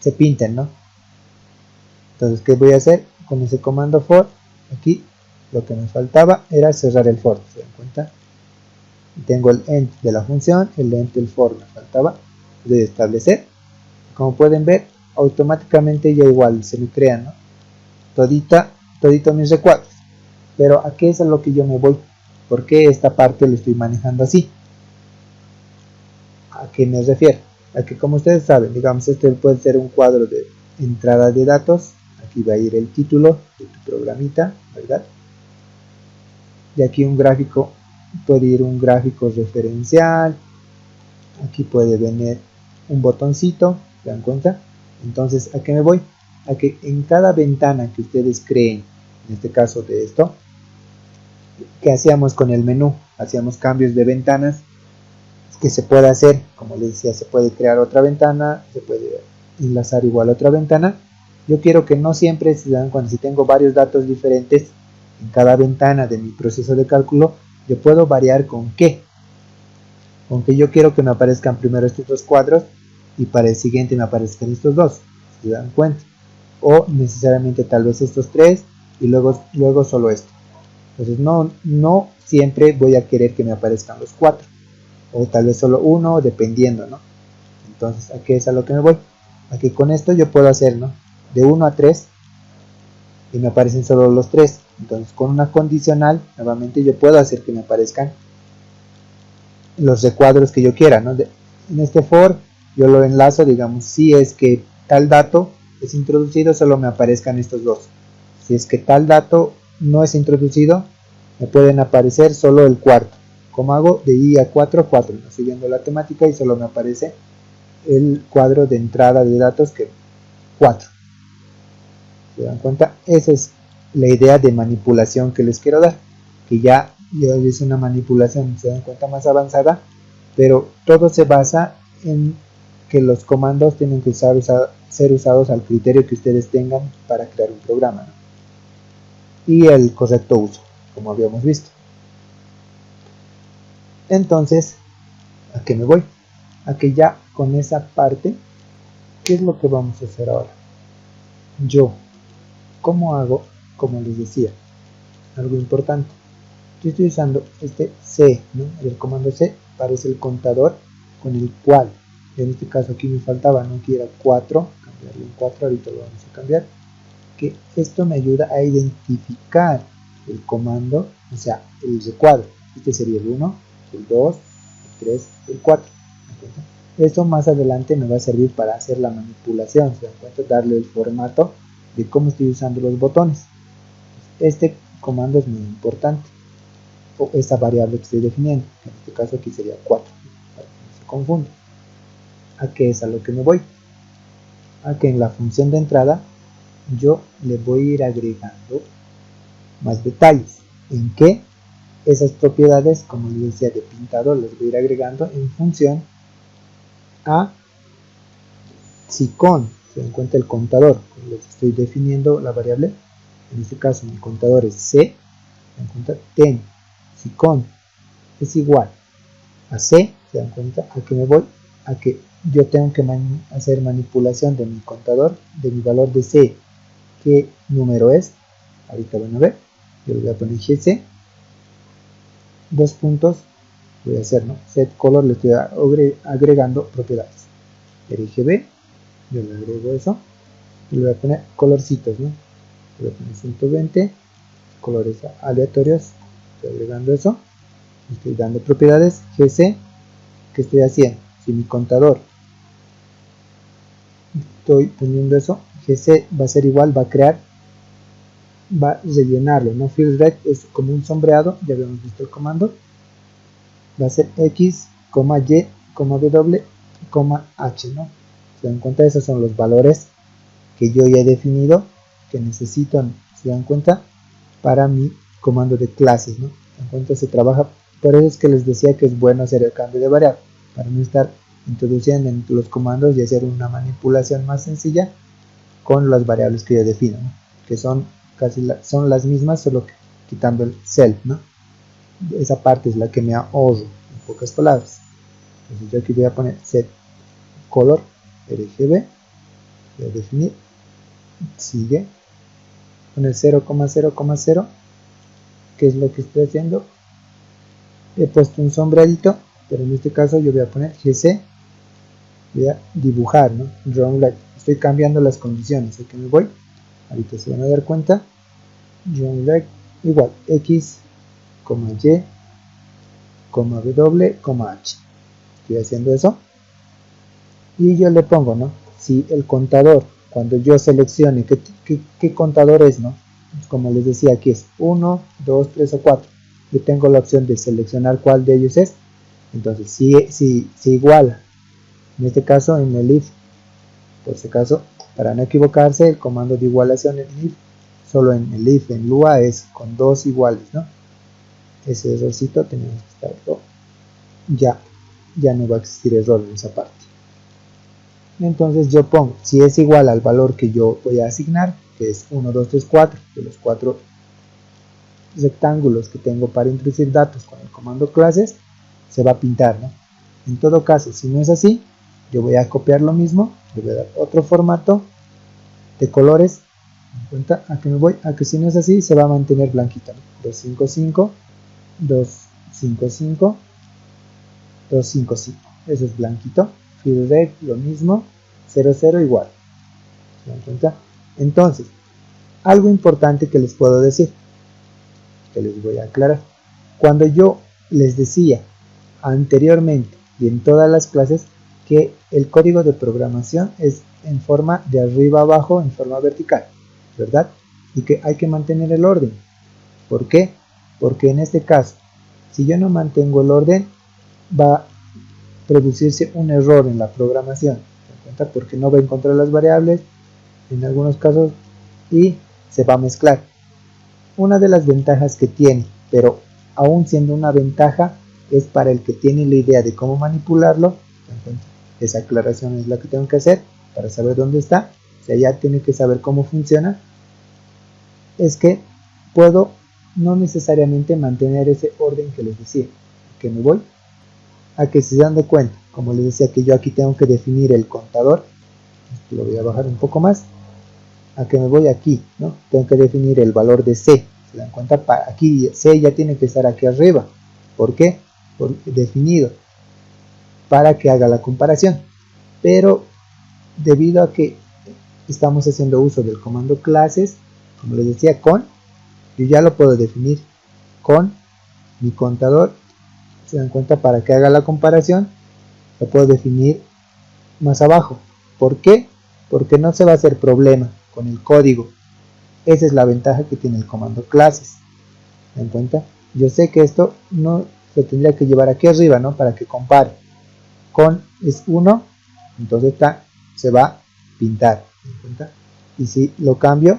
S1: se pinten, ¿no? Entonces, ¿qué voy a hacer? Con ese comando for, aquí lo que nos faltaba era cerrar el for, ¿se dan cuenta? Tengo el end de la función, el end del for me faltaba de establecer. Como pueden ver, automáticamente ya igual se me crean, ¿no? Todito mis recuadros. Pero ¿a qué es a lo que yo me voy? ¿Por qué esta parte lo estoy manejando así? ¿A qué me refiero? A que, como ustedes saben, digamos, este puede ser un cuadro de entrada de datos. Aquí va a ir el título de tu programita, ¿verdad? Y aquí un gráfico, puede ir un gráfico referencial. Aquí puede venir un botoncito, ¿se dan cuenta? Entonces, ¿a qué me voy? A que en cada ventana que ustedes creen, en este caso de esto, ¿qué hacíamos con el menú? Hacíamos cambios de ventanas que se puede hacer, como les decía, se puede crear otra ventana, se puede enlazar igual a otra ventana, Yo quiero que no siempre, cuando si tengo varios datos diferentes en cada ventana de mi proceso de cálculo, yo puedo variar con qué. Aunque yo quiero que me aparezcan primero estos dos cuadros y para el siguiente me aparezcan estos dos, ¿se dan cuenta? O necesariamente tal vez estos tres y luego solo esto. Entonces no siempre voy a querer que me aparezcan los cuatro, o tal vez solo uno, dependiendo, ¿no? Entonces, ¿a qué es a lo que me voy? A que con esto yo puedo hacer, ¿no? De 1 a 3 y me aparecen solo los tres. Entonces, con una condicional, nuevamente yo puedo hacer que me aparezcan los recuadros que yo quiera, ¿no? En este for yo lo enlazo, digamos, si es que tal dato es introducido, solo me aparezcan estos dos. Si es que tal dato no es introducido, me pueden aparecer solo el cuarto. Como hago de i a 4, 4, ¿no? Siguiendo la temática y solo me aparece el cuadro de entrada de datos que 4. ¿Se dan cuenta? Esa es la idea de manipulación que les quiero dar, que ya es una manipulación, se dan cuenta, más avanzada, pero todo se basa en que los comandos tienen que ser usados al criterio que ustedes tengan para crear un programa, ¿no? Y el correcto uso, como habíamos visto. Entonces, ¿a qué me voy? A que ya con esa parte, ¿qué es lo que vamos a hacer ahora? Yo, ¿cómo hago? Como les decía, algo importante. Yo estoy usando este C, ¿no? El comando C parece el contador con el cual, en este caso aquí me faltaba, ¿no? Que era 4, cambiarlo en 4, ahorita lo vamos a cambiar, que esto me ayuda a identificar el comando, o sea, el recuadro. Este sería el 1, el 2, el 3, el 4. Esto más adelante me va a servir para hacer la manipulación, se dan cuenta, darle el formato de cómo estoy usando los botones. Este comando es muy importante, o esta variable que estoy definiendo, que en este caso aquí sería 4, para que no se confunda. ¿A qué es a lo que me voy? A que en la función de entrada yo le voy a ir agregando más detalles. ¿En qué? Esas propiedades, como les decía, de pintado, les voy a ir agregando en función a si con, se dan cuenta, el contador, les estoy definiendo la variable, en este caso mi contador es C, se dan cuenta, ten, si con es igual a C, se dan cuenta, a que me voy, a que yo tengo que hacer manipulación de mi contador, de mi valor de C, qué número es, ahorita van a ver, yo le voy a poner GC, dos puntos, voy a hacer, ¿no? Set color, le estoy agregando propiedades, RGB, yo le agrego eso, y le voy a poner colorcitos, ¿no? Le voy a poner 120, colores aleatorios, estoy agregando eso, estoy dando propiedades, GC, ¿qué estoy haciendo? Si mi contador estoy poniendo eso, GC va a ser igual, va a crear, va a rellenarlo, ¿no? Fill red es como un sombreado, ya habíamos visto el comando, va a ser X, Y, W, H, ¿no? Se dan cuenta, esos son los valores que yo ya he definido, que necesito, se dan cuenta, para mi comando de clases, ¿no? Se dan cuenta, se trabaja, por eso es que les decía que es bueno hacer el cambio de variable, para no estar introduciendo en los comandos y hacer una manipulación más sencilla con las variables que yo defino, ¿no? Que son casi son las mismas, solo que quitando el self, ¿no? Esa parte es la que me ahorro, en pocas palabras. Entonces yo aquí voy a poner set color RGB, voy a definir, sigue con el 0,0,0, que es lo que estoy haciendo. He puesto un sombreadito, pero en este caso yo voy a poner GC, voy a dibujar, ¿no? Round leg. Estoy cambiando las condiciones, aquí me voy, ahorita se van a dar cuenta, round leg igual X, Y, W, H. Estoy haciendo eso y yo le pongo, ¿no? Si el contador, cuando yo seleccione qué contador es, ¿no? Como les decía, aquí es 1, 2, 3 o 4. Yo tengo la opción de seleccionar cuál de ellos es. Entonces, si iguala, en este caso en el if, por si acaso, para no equivocarse, el comando de igualación en if, solo en el if, en Lua, es con dos iguales, ¿no? Ese errorcito tenemos que estarlo, ya no va a existir error en esa parte. Entonces yo pongo, si es igual al valor que yo voy a asignar, que es 1, 2, 3, 4, de los 4 rectángulos que tengo para introducir datos con el comando clases, se va a pintar, ¿no? En todo caso, si no es así, yo voy a copiar lo mismo, le voy a dar otro formato de colores, en cuenta a que me voy, a que si no es así, se va a mantener blanquito, ¿no? 255, 255, 255, eso es blanquito, FeedRec lo mismo, 00 igual, ¿se dan cuenta? Entonces, algo importante que les puedo decir, que les voy a aclarar, cuando yo les decía anteriormente y en todas las clases que el código de programación es en forma de arriba abajo, en forma vertical, ¿verdad? Y que hay que mantener el orden. ¿Por qué? Porque en este caso, si yo no mantengo el orden, va a producirse un error en la programación, ¿se dan cuenta? Porque no va a encontrar las variables en algunos casos y se va a mezclar. Una de las ventajas que tiene, pero aún siendo una ventaja, es para el que tiene la idea de cómo manipularlo. Esa aclaración es la que tengo que hacer para saber dónde está. O sea, ya tiene que saber cómo funciona. Es que puedo no necesariamente mantener ese orden que les decía. Que me voy a que se dan de cuenta, como les decía, que yo aquí tengo que definir el contador. Lo voy a bajar un poco más. A que me voy aquí, ¿no? Tengo que definir el valor de C. ¿Se dan cuenta? Aquí C ya tiene que estar aquí arriba. ¿Por qué? Definido para que haga la comparación. Pero debido a que estamos haciendo uso del comando clases, como les decía, con, yo ya lo puedo definir con mi contador. Se dan cuenta, para que haga la comparación, lo puedo definir más abajo. ¿Por qué? Porque no se va a hacer problema con el código. Esa es la ventaja que tiene el comando clases. ¿Se dan cuenta? Yo sé que esto no se tendría que llevar aquí arriba, ¿no? Para que compare. Con es 1, entonces se va a pintar. ¿Se dan cuenta? Y si lo cambio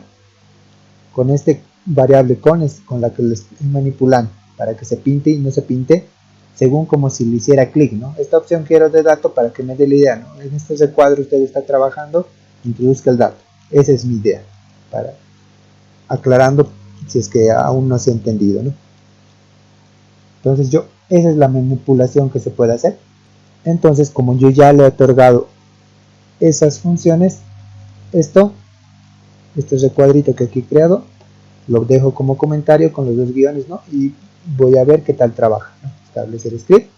S1: con este variable con la que lo estoy manipulando para que se pinte y no se pinte, según como si le hiciera clic, ¿no? Esta opción quiero de dato para que me dé la idea, ¿no? En este recuadro usted está trabajando, introduzca el dato. Esa es mi idea, para aclarando si es que aún no se ha entendido, ¿no? Entonces esa es la manipulación que se puede hacer. Entonces, como yo ya le he otorgado esas funciones, este recuadrito que aquí he creado, lo dejo como comentario con los dos guiones, ¿no? Y voy a ver qué tal trabaja, ¿no? Establecer script.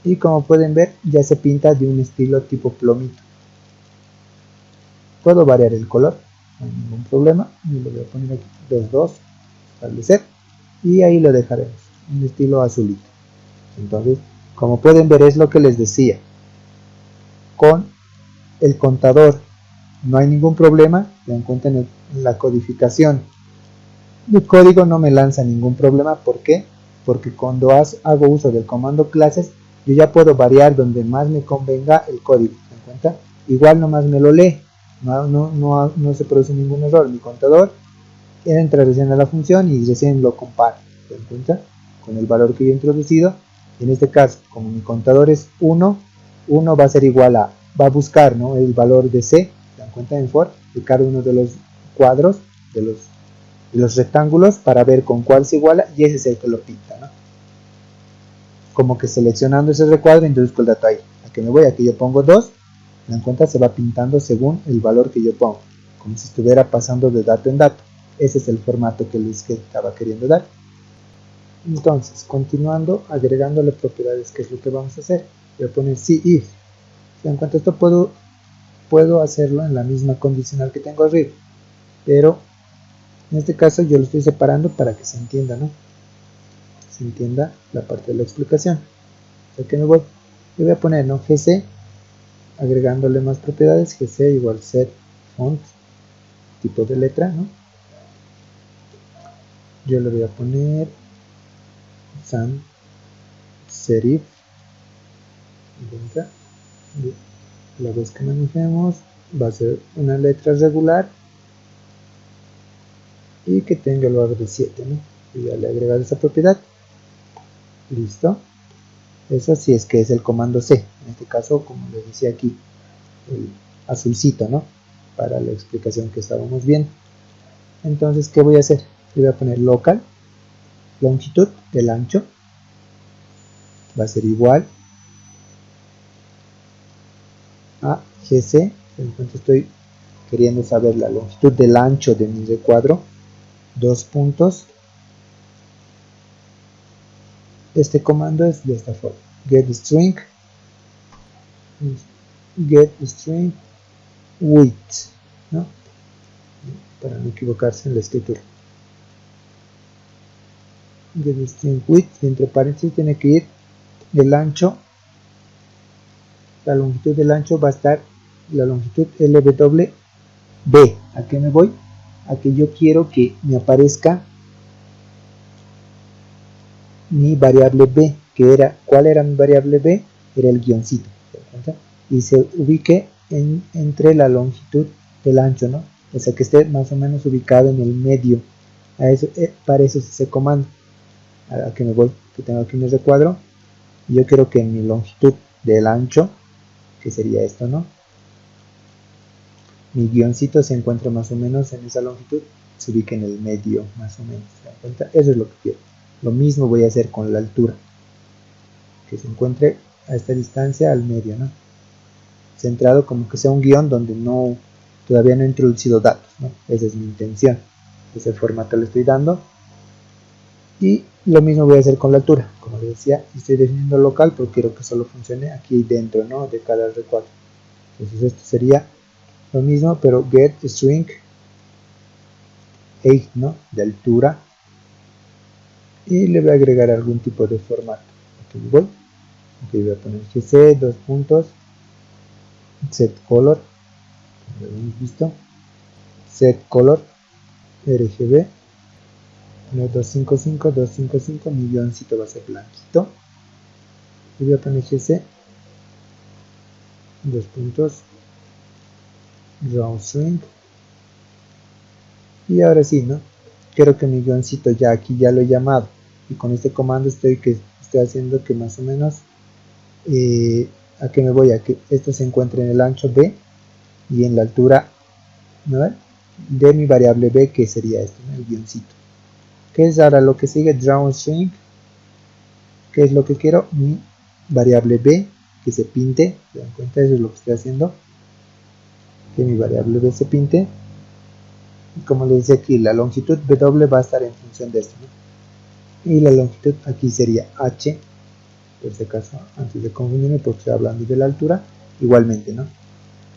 S1: Y como pueden ver, ya se pinta de un estilo tipo plomito. Puedo variar el color, no hay ningún problema. Y lo voy a poner aquí, 2.2, establecer. Y ahí lo dejaremos, un estilo azulito. Entonces, como pueden ver, es lo que les decía. Con el contador no hay ningún problema. Se dan cuenta en la codificación. El código no me lanza ningún problema. ¿Por qué? Porque cuando hago uso del comando clases, yo ya puedo variar donde más me convenga el código. ¿Se dan cuenta? Igual nomás me lo lee. No se produce ningún error. Mi contador entra recién a la función y recién lo compara. ¿Se dan cuenta? Con el valor que yo he introducido. En este caso, como mi contador es 1, 1 va a ser igual a, va a buscar, ¿no?, el valor de C, ¿se dan cuenta? En for, de cada uno de los cuadros, de los rectángulos, para ver con cuál se iguala, y ese es el que lo pinta, ¿no? Como que seleccionando ese recuadro, introduzco el dato ahí. A que me voy, aquí yo pongo 2, ¿se dan cuenta? Se va pintando según el valor que yo pongo, como si estuviera pasando de dato en dato. Ese es el formato que les estaba queriendo dar. Entonces, continuando, agregándole propiedades, que es lo que vamos a hacer. Voy a poner if. En cuanto a esto puedo hacerlo en la misma condicional que tengo arriba, pero en este caso yo lo estoy separando para que se entienda, ¿no? Se entienda la parte de la explicación. O sea que me voy. Yo voy a poner, ¿no?, gc, agregándole más propiedades, gc igual set font, tipo de letra, ¿no? Yo le voy a poner sans serif. La vez que manejemos va a ser una letra regular y que tenga el valor de 7, ¿no? Y ya le he agregado esa propiedad. Listo. Eso sí es que es el comando C. En este caso, como les decía aquí, el azulcito, ¿no? Para la explicación que estábamos viendo. Entonces, ¿qué voy a hacer? Le voy a poner local, longitud del ancho, va a ser igual a GC. Entonces estoy queriendo saber la longitud del ancho de mi recuadro, dos puntos. Este comando es de esta forma: getString width, ¿no? Para no equivocarse en la escritura. getString width, y entre paréntesis tiene que ir el ancho. La longitud del ancho va a estar la longitud LW B. ¿A qué me voy? A que yo quiero que me aparezca mi variable B, que era, ¿cuál era mi variable B? Era el guioncito, ¿se da cuenta? Y se ubique entre la longitud del ancho, ¿no? O sea, que esté más o menos ubicado en el medio. A eso, para eso es ese comando. A que me voy, que tengo aquí mi recuadro, y yo quiero que mi longitud del ancho, que sería esto, ¿no? Mi guioncito se encuentra más o menos en esa longitud, se ubica en el medio, más o menos, ¿se dan cuenta? Eso es lo que quiero. Lo mismo voy a hacer con la altura, que se encuentre a esta distancia al medio, ¿no? Centrado, como que sea un guión donde todavía no he introducido datos, ¿no? Esa es mi intención. Ese formato le estoy dando. Y lo mismo voy a hacer con la altura. Como les decía, estoy definiendo local porque quiero que solo funcione aquí dentro, ¿no? De cada recuadro. Entonces esto sería lo mismo, pero getString height, ¿no? De altura. Y le voy a agregar algún tipo de formato. Aquí voy. Aquí voy a poner gc, dos puntos, set color, como lo hemos visto, set color, RGB, 255, mi guioncito va a ser blanquito. Y voy a poner gc, dos puntos, drawString. Y ahora sí, ¿no? Quiero que mi guioncito ya aquí ya lo he llamado. Y con este comando estoy haciendo que más o menos a que me voy, a que esto se encuentre en el ancho B y en la altura, ¿no? De mi variable B, que sería esto, ¿no? El guioncito. ¿Qué es ahora lo que sigue? drawString. ¿Qué es lo que quiero? Mi variable B que se pinte. ¿Se dan cuenta? Eso es lo que estoy haciendo. Que mi variable B se pinte. Y como les decía aquí, la longitud W va a estar en función de esto, ¿no? Y la longitud aquí sería H, por si acaso, antes de confundirme, porque estoy hablando de la altura. Igualmente, ¿no?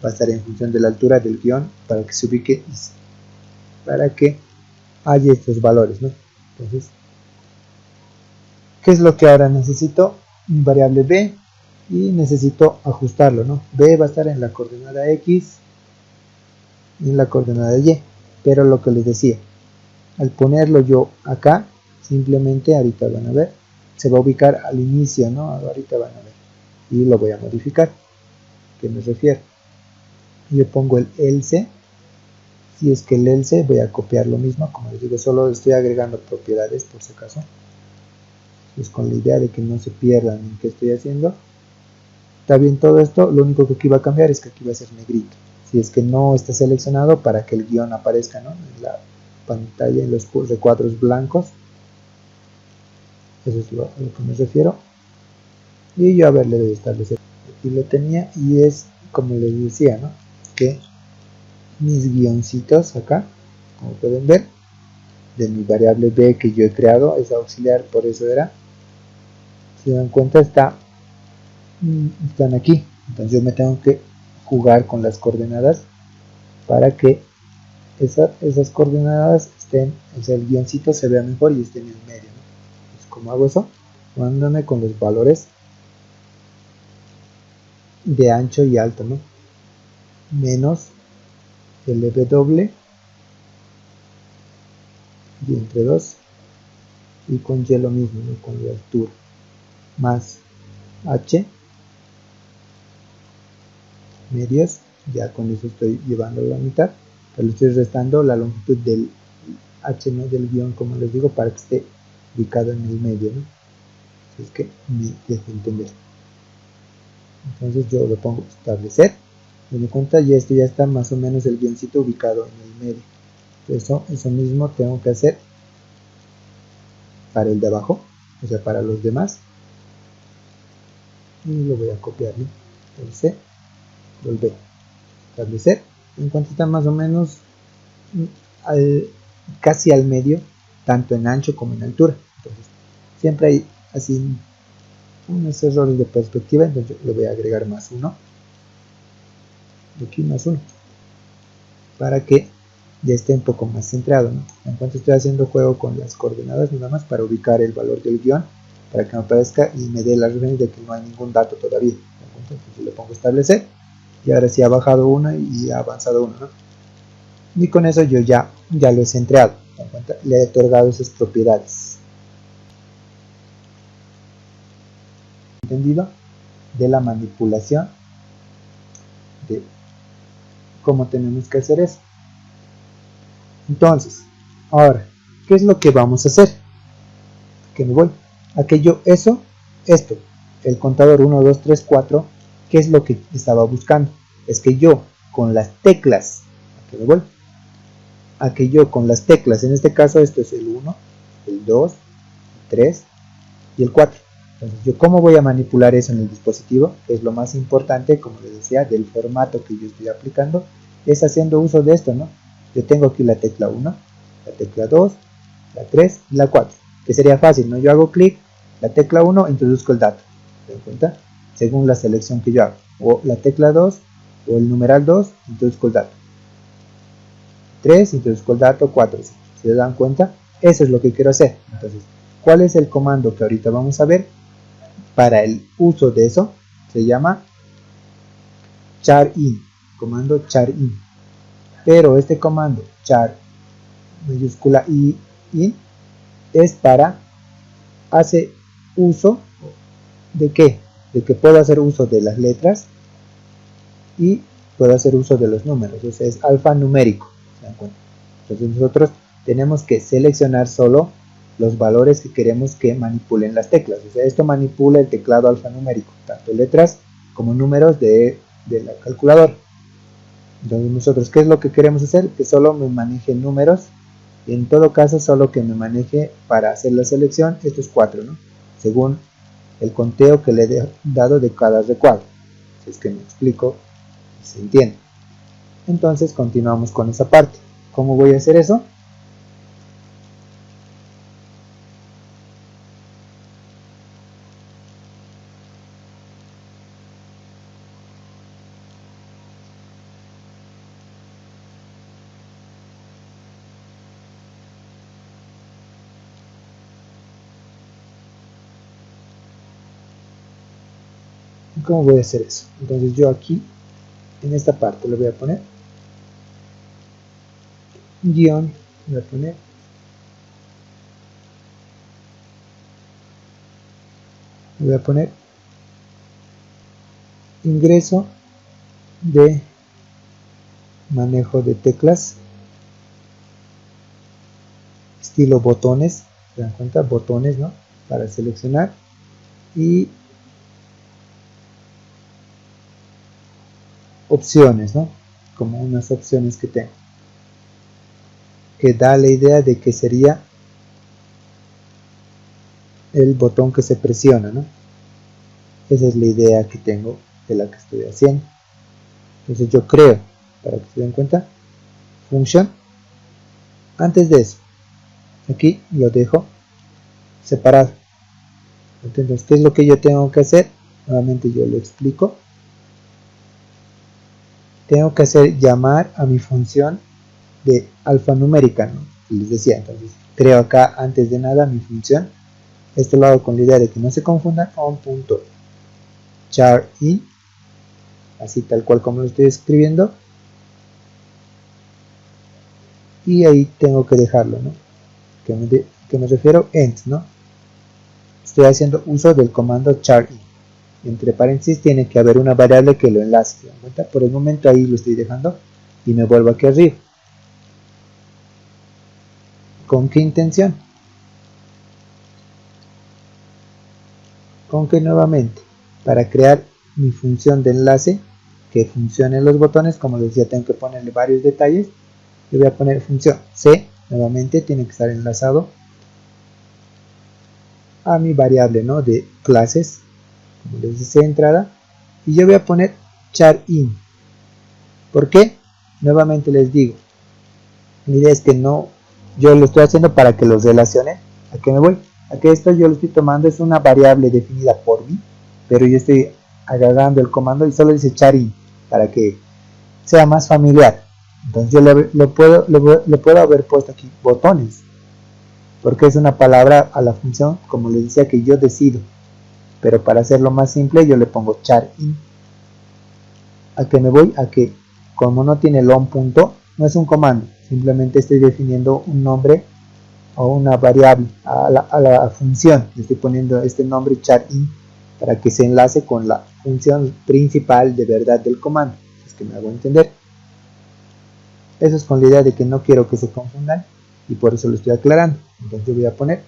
S1: Va a estar en función de la altura del guión para que se ubique, para que haya estos valores, ¿no? Entonces, ¿qué es lo que ahora necesito? Mi variable B, y necesito ajustarlo, ¿no? B va a estar en la coordenada X y en la coordenada Y, pero lo que les decía, al ponerlo yo acá, simplemente ahorita van a ver, se va a ubicar al inicio, ¿no? Ahorita van a ver, y lo voy a modificar. ¿A qué me refiero? Yo pongo el else. Si es que el else, voy a copiar lo mismo, como les digo, solo estoy agregando propiedades por si acaso, pues con la idea de que no se pierdan en qué estoy haciendo. Está bien todo esto, lo único que aquí va a cambiar es que aquí va a ser negrito, si es que no está seleccionado, para que el guión aparezca, ¿no? En la pantalla, en los recuadros blancos. Eso es lo que me refiero. Y yo, a ver, le doy a establecer. Aquí lo tenía, y es como les decía, ¿no? Que mis guioncitos acá, como pueden ver, de mi variable B que yo he creado, es auxiliar, por eso era, si se dan cuenta, están aquí. Entonces yo me tengo que jugar con las coordenadas para que esas coordenadas estén, o sea, el guioncito se vea mejor y esté en el medio, ¿no? Entonces, ¿cómo hago eso? Mandándome con los valores de ancho y alto, ¿no? Menos LW y entre 2, y con Y lo mismo, ¿no? Con la altura, más H medios, ya con eso estoy llevando la mitad, pero le estoy restando la longitud del H, ¿no? Del guión, como les digo, para que esté ubicado en el medio, ¿no? Es que me dejo entender. Entonces yo lo pongo establecer, me doy cuenta, y esto ya está más o menos el guioncito ubicado en el medio. Eso mismo tengo que hacer para el de abajo, o sea, para los demás. Y lo voy a copiar, ¿no? Entonces, volver a establecer. En cuanto está más o menos casi al medio, tanto en ancho como en altura. Entonces, siempre hay así unos errores de perspectiva, entonces yo le voy a agregar más uno. De aquí más uno. Para que ya esté un poco más centrado, ¿no? En cuanto estoy haciendo juego con las coordenadas, nada más para ubicar el valor del guión, para que me aparezca y me dé la referencia de que no hay ningún dato todavía. Entonces le pongo establecer, y ahora sí ha bajado una y ha avanzado una, ¿no? Y con eso yo ya lo he centrado, le he otorgado esas propiedades. ¿Entendido? De la manipulación, de cómo tenemos que hacer eso. Entonces, ahora, ¿qué es lo que vamos a hacer? Que me voy. Aquello, esto, el contador 1, 2, 3, 4, ¿qué es lo que estaba buscando? Es que yo con las teclas, que me voy, a que yo con las teclas, en este caso esto es el 1, el 2, el 3 y el 4. Entonces, ¿yo cómo voy a manipular eso en el dispositivo? Es lo más importante, como les decía, del formato que yo estoy aplicando, es haciendo uso de esto, ¿no? Yo tengo aquí la tecla 1, la tecla 2, la 3 y la 4, que sería fácil, ¿no? Yo hago clic, la tecla 1, introduzco el dato, ¿se dan cuenta? Según la selección que yo hago, o la tecla 2, o el numeral 2, introduzco el dato. 3, introduzco el dato, 4, ¿se dan cuenta? Eso es lo que quiero hacer. Entonces, ¿cuál es el comando que ahorita vamos a ver? Para el uso de eso, se llama char_in, comando char_in. Pero este comando char mayúscula i in es para, hace uso de qué? De que puedo hacer uso de las letras y puedo hacer uso de los números, o sea, es alfanumérico. ¿Se dan cuenta? Entonces nosotros tenemos que seleccionar solo los valores que queremos que manipulen las teclas, o sea, esto manipula el teclado alfanumérico, tanto letras como números de la calculadora. Entonces nosotros, ¿qué es lo que queremos hacer? Que solo me maneje números, y en todo caso solo que me maneje para hacer la selección estos 4, ¿no? Según el conteo que le he dado de cada recuadro. Si es que me explico, se entiende. Entonces continuamos con esa parte. ¿Cómo voy a hacer eso? ¿Cómo voy a hacer eso? Entonces yo aquí, en esta parte, le voy a poner guión, voy a poner ingreso de manejo de teclas estilo botones, se dan cuenta, botones, ¿no? Para seleccionar, y opciones, ¿no? Como unas opciones que tengo, que da la idea de que sería el botón que se presiona, ¿no? Esa es la idea que tengo de la que estoy haciendo. Entonces yo creo, para que se den cuenta, función. Antes de eso, aquí lo dejo separado. Entonces, ¿qué es lo que yo tengo que hacer? Nuevamente yo lo explico. Tengo que hacer llamar a mi función de alfanumérica, ¿no? Les decía, entonces creo acá antes de nada mi función. Esto lo hago con la idea de que no se confundan con punto char_in, así tal cual como lo estoy escribiendo, y ahí tengo que dejarlo, ¿no? Que me refiero end, ¿no? Estoy haciendo uso del comando char_in. Entre paréntesis tiene que haber una variable que lo enlace, ¿se dan cuenta? Por el momento ahí lo estoy dejando y me vuelvo aquí arriba. ¿Con qué intención? Con que nuevamente, para crear mi función de enlace, que funcionen los botones, como les decía, tengo que ponerle varios detalles. Yo voy a poner función C, nuevamente tiene que estar enlazado a mi variable, ¿no?, de clases, como les decía, entrada, y yo voy a poner char in. ¿Por qué? Nuevamente les digo, mi idea es que no, yo lo estoy haciendo para que los relacione. ¿A qué me voy? A que esto yo lo estoy tomando, es una variable definida por mí, pero yo estoy agregando el comando y solo dice char in para que sea más familiar. Entonces yo le puedo haber puesto aquí botones, porque es una palabra a la función, como les decía, que yo decido, pero para hacerlo más simple yo le pongo char in. ¿A qué me voy? A que como no tiene el on punto, no es un comando, simplemente estoy definiendo un nombre o una variable a la función. Le estoy poniendo este nombre char in para que se enlace con la función principal de verdad del comando. Es que me hago entender. Eso es con la idea de que no quiero que se confundan y por eso lo estoy aclarando. Entonces yo voy a poner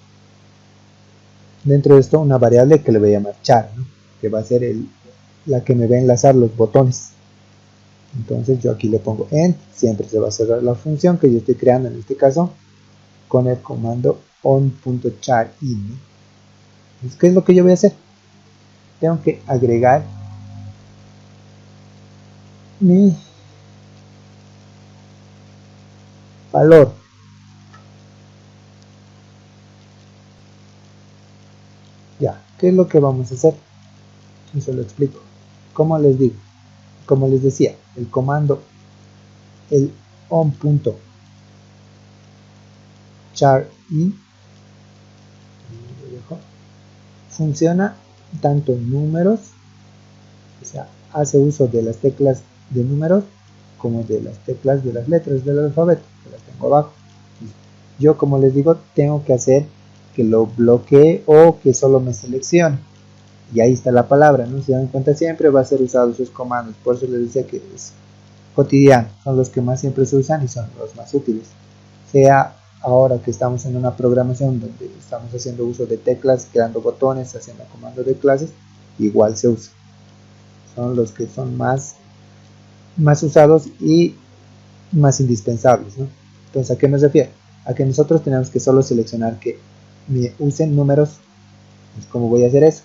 S1: dentro de esto una variable que le voy a llamar char, ¿no?, que va a ser la que me va a enlazar los botones. Entonces yo aquí le pongo end, siempre se va a cerrar la función que yo estoy creando en este caso con el comando on.charin, ¿no? Entonces, ¿qué es lo que yo voy a hacer? Tengo que agregar mi valor. Ya, ¿qué es lo que vamos a hacer? Eso lo explico. Como les digo, como les decía, el comando, el on.charin, funciona tanto en números, o sea, hace uso de las teclas de números como de las teclas de las letras del alfabeto, que las tengo abajo. Yo, como les digo, tengo que hacer que lo bloquee o que solo me seleccione. Y ahí está la palabra, ¿no? Si dan cuenta, siempre va a ser usado esos comandos. Por eso les decía que es cotidiano, son los que más siempre se usan y son los más útiles. Sea ahora que estamos en una programación donde estamos haciendo uso de teclas, creando botones, haciendo comandos de clases, igual se usa. Son los que son más usados y más indispensables, ¿no? Entonces, ¿a qué me refiero? A que nosotros tenemos que solo seleccionar que me usen números. Pues, ¿cómo voy a hacer eso?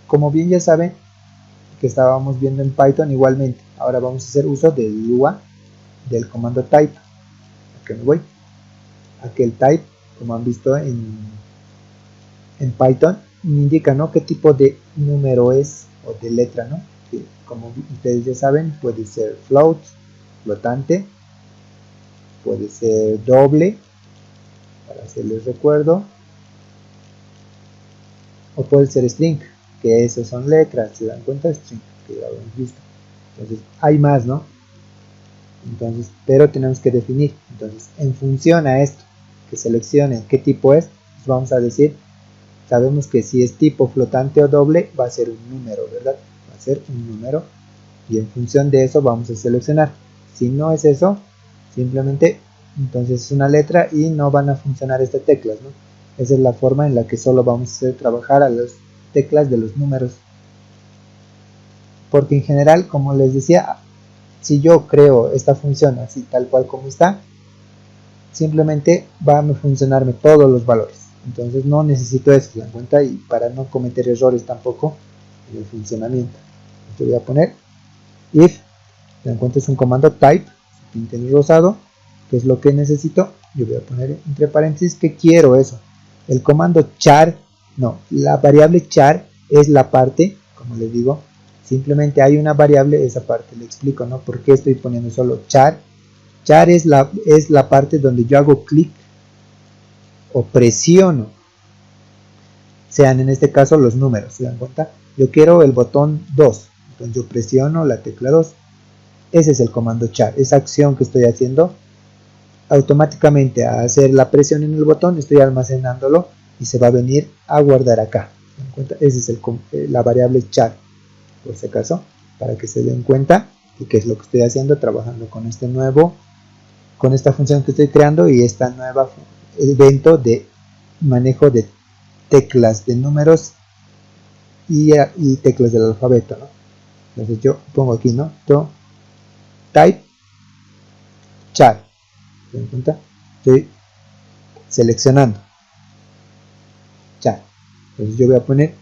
S1: Como bien ya saben que estábamos viendo en Python, igualmente ahora vamos a hacer uso del lua, del comando type. ¿A qué me voy? A que el type, como han visto en Python, me indica, ¿no?, qué tipo de número es o de letra, ¿no? Que, como ustedes ya saben, puede ser float, flotante, puede ser doble, para hacerles recuerdo, o puede ser string, que esos son letras, ¿se dan cuenta? String, que ya lo hemos visto. Entonces hay más, ¿no? Entonces, pero tenemos que definir. Entonces, en función a esto, que seleccione qué tipo es, pues vamos a decir, sabemos que si es tipo flotante o doble, va a ser un número, ¿verdad? Va a ser un número, y en función de eso vamos a seleccionar. Si no es eso, simplemente, entonces es una letra y no van a funcionar estas teclas, ¿no? Esa es la forma en la que solo vamos a hacer trabajar a las teclas de los números. Porque en general, como les decía, si yo creo esta función así tal cual como está, simplemente van a funcionarme todos los valores. Entonces no necesito eso, ¿se dan cuenta? Y para no cometer errores tampoco en el funcionamiento. Esto voy a poner if, ¿se dan cuenta? Es un comando type, se pinta en rosado, que es lo que necesito. Yo voy a poner entre paréntesis que quiero eso. El comando char, no, la variable char es la parte, como les digo, simplemente hay una variable, esa parte le explico, ¿no? ¿Por qué estoy poniendo solo char? Char es la parte donde yo hago clic o presiono, sean en este caso los números, ¿se dan cuenta? Yo quiero el botón 2, entonces yo presiono la tecla 2. Ese es el comando char, esa acción que estoy haciendo. Automáticamente a hacer la presión en el botón estoy almacenándolo y se va a venir a guardar acá. ¿Se dan cuenta? Esa es la variable char, por si acaso, para que se den cuenta de qué es lo que estoy haciendo, trabajando con esta función que estoy creando y esta nueva evento de manejo de teclas de números y teclas del alfabeto, ¿no? Entonces yo pongo aquí, ¿no? Type char. ¿Se dan cuenta? Estoy seleccionando char. Entonces yo voy a poner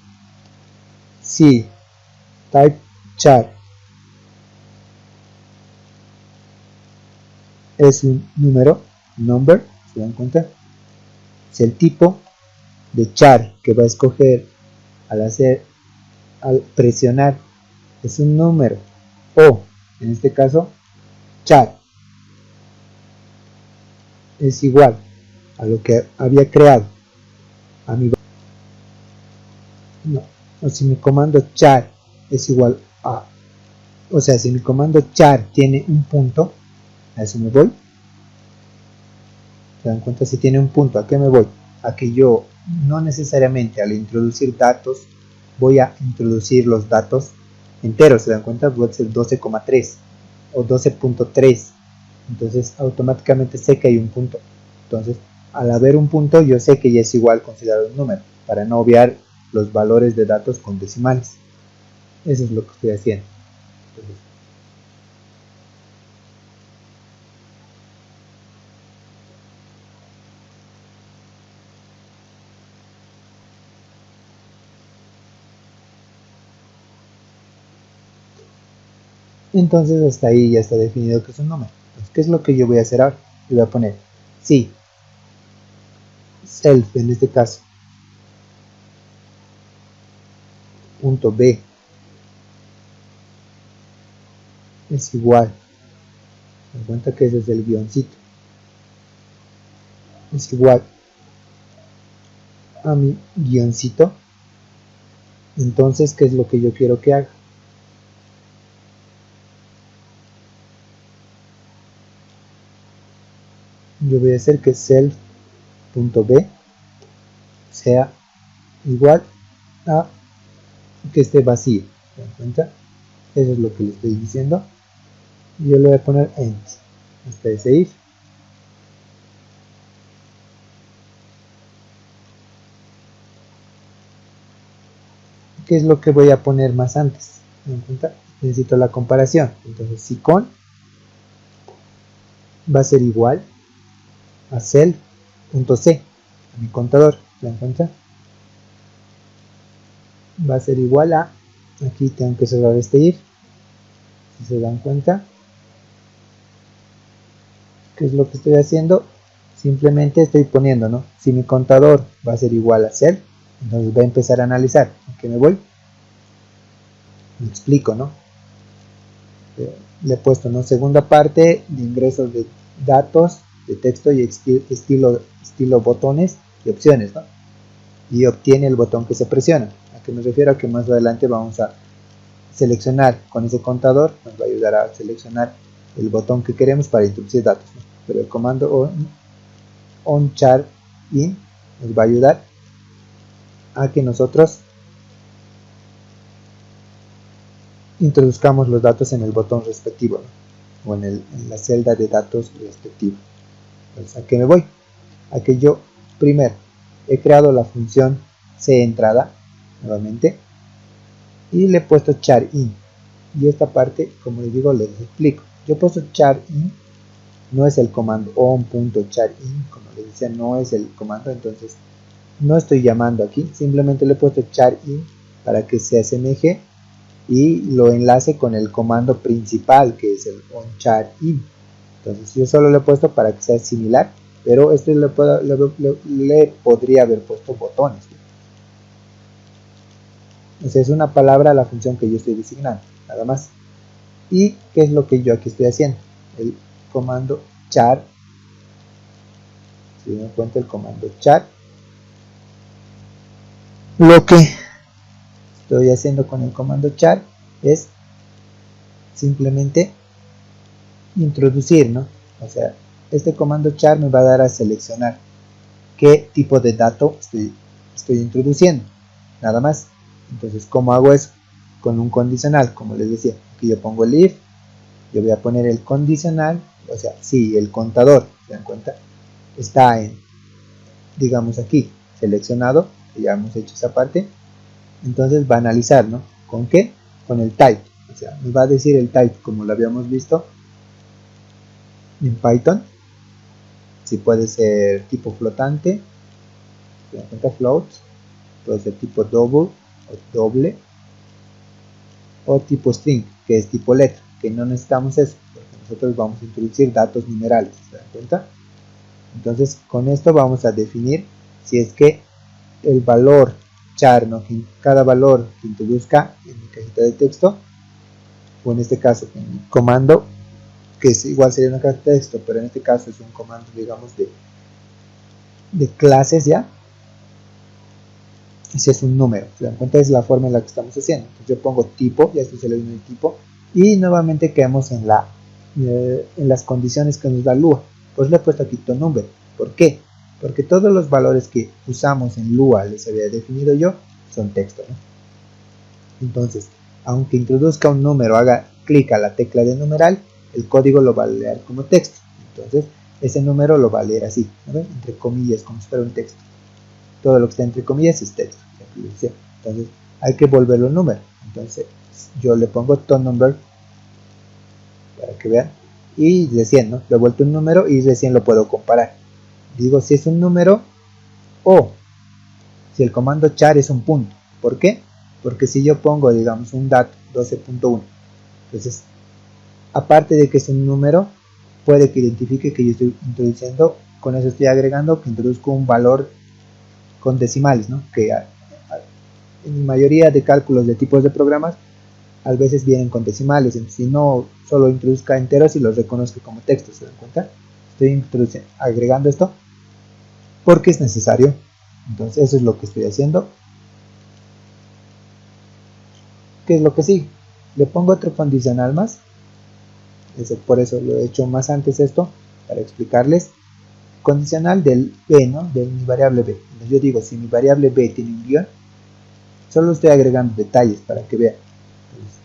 S1: si type char es un número, number, ¿se dan cuenta? Si el tipo de char que va a escoger al presionar es un número, o en este caso char es igual a lo que había creado a mi, no, o si mi comando char es igual a, o sea, si mi comando char tiene un punto, a eso me voy. ¿Se dan cuenta? Si tiene un punto, ¿a qué me voy? A que yo no necesariamente al introducir datos voy a introducir los datos enteros. ¿Se dan cuenta? Puede ser 12,3 o 12.3. Entonces automáticamente sé que hay un punto. Entonces al haber un punto yo sé que ya es igual considerado un número, para no obviar los valores de datos con decimales. Eso es lo que estoy haciendo. Entonces hasta ahí ya está definido que es un número. Entonces, ¿qué es lo que yo voy a hacer ahora? Yo voy a poner sí, self en este caso, punto B es igual, me cuenta que ese es el guioncito, es igual a mi guioncito. Entonces, ¿qué es lo que yo quiero que haga? Yo voy a hacer que self.b sea igual a que esté vacío. ¿Se dan cuenta? Eso es lo que le estoy diciendo. Y yo le voy a poner end hasta ese if. ¿Qué es lo que voy a poner más antes? ¿Se dan cuenta? Necesito la comparación. Entonces, si con va a ser igual a self.c, a mi contador. ¿Se dan cuenta? Va a ser igual a, aquí tengo que cerrar este if, si se dan cuenta, ¿qué es lo que estoy haciendo? Simplemente estoy poniendo, ¿no? Si mi contador va a ser igual a self, entonces va a empezar a analizar. ¿A qué me voy? Me explico, ¿no? Le he puesto, ¿no? Segunda parte de ingresos de datos, de texto y estilo botones y opciones, ¿no? Y obtiene el botón que se presiona. ¿A qué me refiero? A que más adelante vamos a seleccionar con ese contador, nos va a ayudar a seleccionar el botón que queremos para introducir datos, ¿no? Pero el comando onChar in nos va a ayudar a que nosotros introduzcamos los datos en el botón respectivo, ¿no? O en la celda de datos respectiva. Entonces, ¿a qué me voy? A que yo primero he creado la función cEntrada nuevamente y le he puesto char in, y esta parte, como les digo, les explico. Yo he puesto char in, no es el comando on.charin, como les decía, no es el comando, entonces no estoy llamando aquí, simplemente le he puesto char in para que se asemeje y lo enlace con el comando principal, que es el onChar in. Entonces yo solo le he puesto para que sea similar, pero esto le podría haber puesto botones. O sea, es una palabra a la función que yo estoy designando, nada más. ¿Y qué es lo que yo aquí estoy haciendo? El comando char, si me cuenta el comando char, lo que estoy haciendo con el comando char es simplemente introducir, ¿no? O sea, este comando char me va a dar a seleccionar qué tipo de dato estoy introduciendo, nada más. Entonces, ¿cómo hago eso? Con un condicional, como les decía, aquí yo pongo el if, yo voy a poner el condicional, o sea, si el contador, ¿se dan cuenta? Está en, digamos aquí, seleccionado, que ya hemos hecho esa parte, entonces va a analizar, ¿no? ¿Con qué? Con el type, O sea, nos va a decir el type como lo habíamos visto en Python. Si puede ser tipo flotante, float, puede ser tipo double o doble, o tipo string, que es tipo letra, que no necesitamos eso, porque nosotros vamos a introducir datos numerales, ¿se dan cuenta? Entonces con esto vamos a definir si es que el valor char, ¿no? Cada valor que introduzca en mi cajita de texto, o en este caso en mi comando, que es, igual sería una caja de texto, pero en este caso es un comando, digamos, de clases ya, si es un número, se dan cuenta, es la forma en la que estamos haciendo. Entonces yo pongo tipo, y esto se le viene el tipo, y nuevamente quedamos en las condiciones que nos da Lua. Pues le he puesto aquí toNumber. ¿Por qué? Porque todos los valores que usamos en Lua, les había definido yo, son texto, ¿no? Entonces, aunque introduzca un número, haga clic a la tecla de numeral, el código lo va a leer como texto. Entonces, ese número lo va a leer así, ¿no? Entre comillas, como si fuera un texto. Todo lo que está entre comillas es texto. Entonces, hay que volverlo un número. Entonces, yo le pongo toNumber para que vean. Y recién, ¿no? Lo he vuelto un número y recién lo puedo comparar. Digo si es un número o si el comando char es un punto. ¿Por qué? Porque si yo pongo, digamos, un dato 12.1, entonces, aparte de que es un número, puede que identifique que yo estoy introduciendo, con eso estoy agregando que introduzco un valor con decimales, ¿no? Que en mayoría de cálculos de tipos de programas, a veces vienen con decimales, entonces, si no, solo introduzca enteros y los reconozca como texto, ¿se dan cuenta? Estoy agregando esto porque es necesario. Entonces eso es lo que estoy haciendo. ¿Qué es lo que sigue? Le pongo otro condicional más. Por eso lo he hecho más antes esto, para explicarles. Condicional del b, ¿no? De mi variable b. Entonces yo digo, si mi variable b tiene un guión, solo estoy agregando detalles para que vean. Entonces,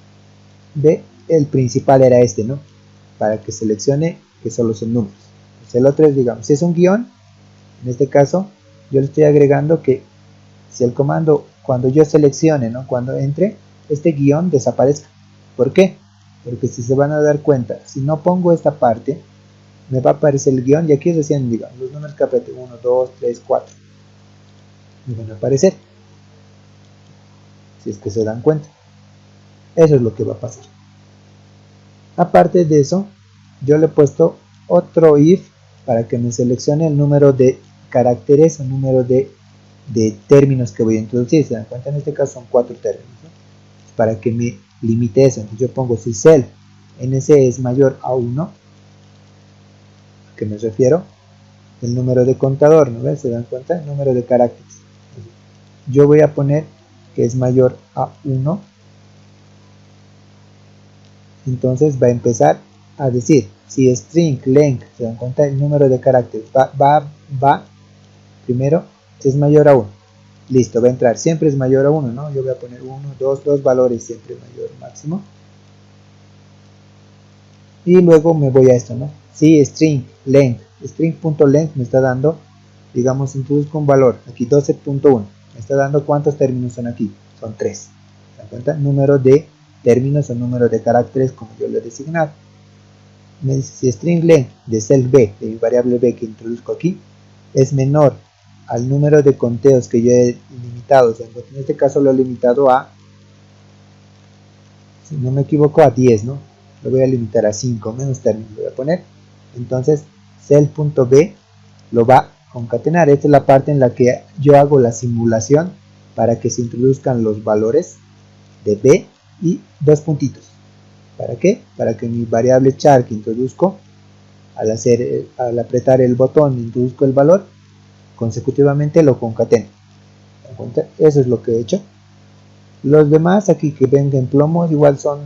S1: b, el principal era este, ¿no? Para que seleccione que solo son números. Entonces el otro es, digamos, si es un guión, en este caso, yo le estoy agregando que si el comando, cuando yo seleccione, ¿no? Cuando entre, este guión desaparezca. ¿Por qué? Porque si se van a dar cuenta, si no pongo esta parte, me va a aparecer el guión y aquí recién, digamos, los números que apriete 1, 2, 3, 4 me van a aparecer. Si es que se dan cuenta. Eso es lo que va a pasar. Aparte de eso, yo le he puesto otro if para que me seleccione el número de caracteres o número de términos que voy a introducir. Se dan cuenta, en este caso son 4 términos, ¿no? Para que me limite eso. Entonces yo pongo si cell ns es mayor a 1, ¿a qué me refiero? El número de contador, ¿no ven? Se dan cuenta, el número de caracteres. Entonces, yo voy a poner que es mayor a 1. Entonces va a empezar a decir si string length, se dan cuenta, el número de caracteres va primero, es mayor a 1. Listo, va a entrar, siempre es mayor a 1, ¿no? Yo voy a poner 1, 2, 2 valores, siempre mayor máximo. Y luego me voy a esto, ¿no? Si string length, string.length me está dando, digamos, introduzco un valor, aquí 12.1, me está dando cuántos términos son aquí, son 3. ¿Se dan cuenta? Número de términos o número de caracteres como yo lo he designado. Me dice si string length de cell b, de mi variable b que introduzco aquí, es menor al número de conteos que yo he limitado, o sea, en este caso lo he limitado a, si no me equivoco, a 10, ¿no? Lo voy a limitar a 5, menos términos voy a poner. Entonces, cell.b lo va a concatenar. Esta es la parte en la que yo hago la simulación para que se introduzcan los valores de b y dos puntitos. ¿Para qué? Para que mi variable char que introduzco, al apretar el botón introduzco el valor, consecutivamente lo concateno. Eso es lo que he hecho. Los demás aquí que ven en plomo igual son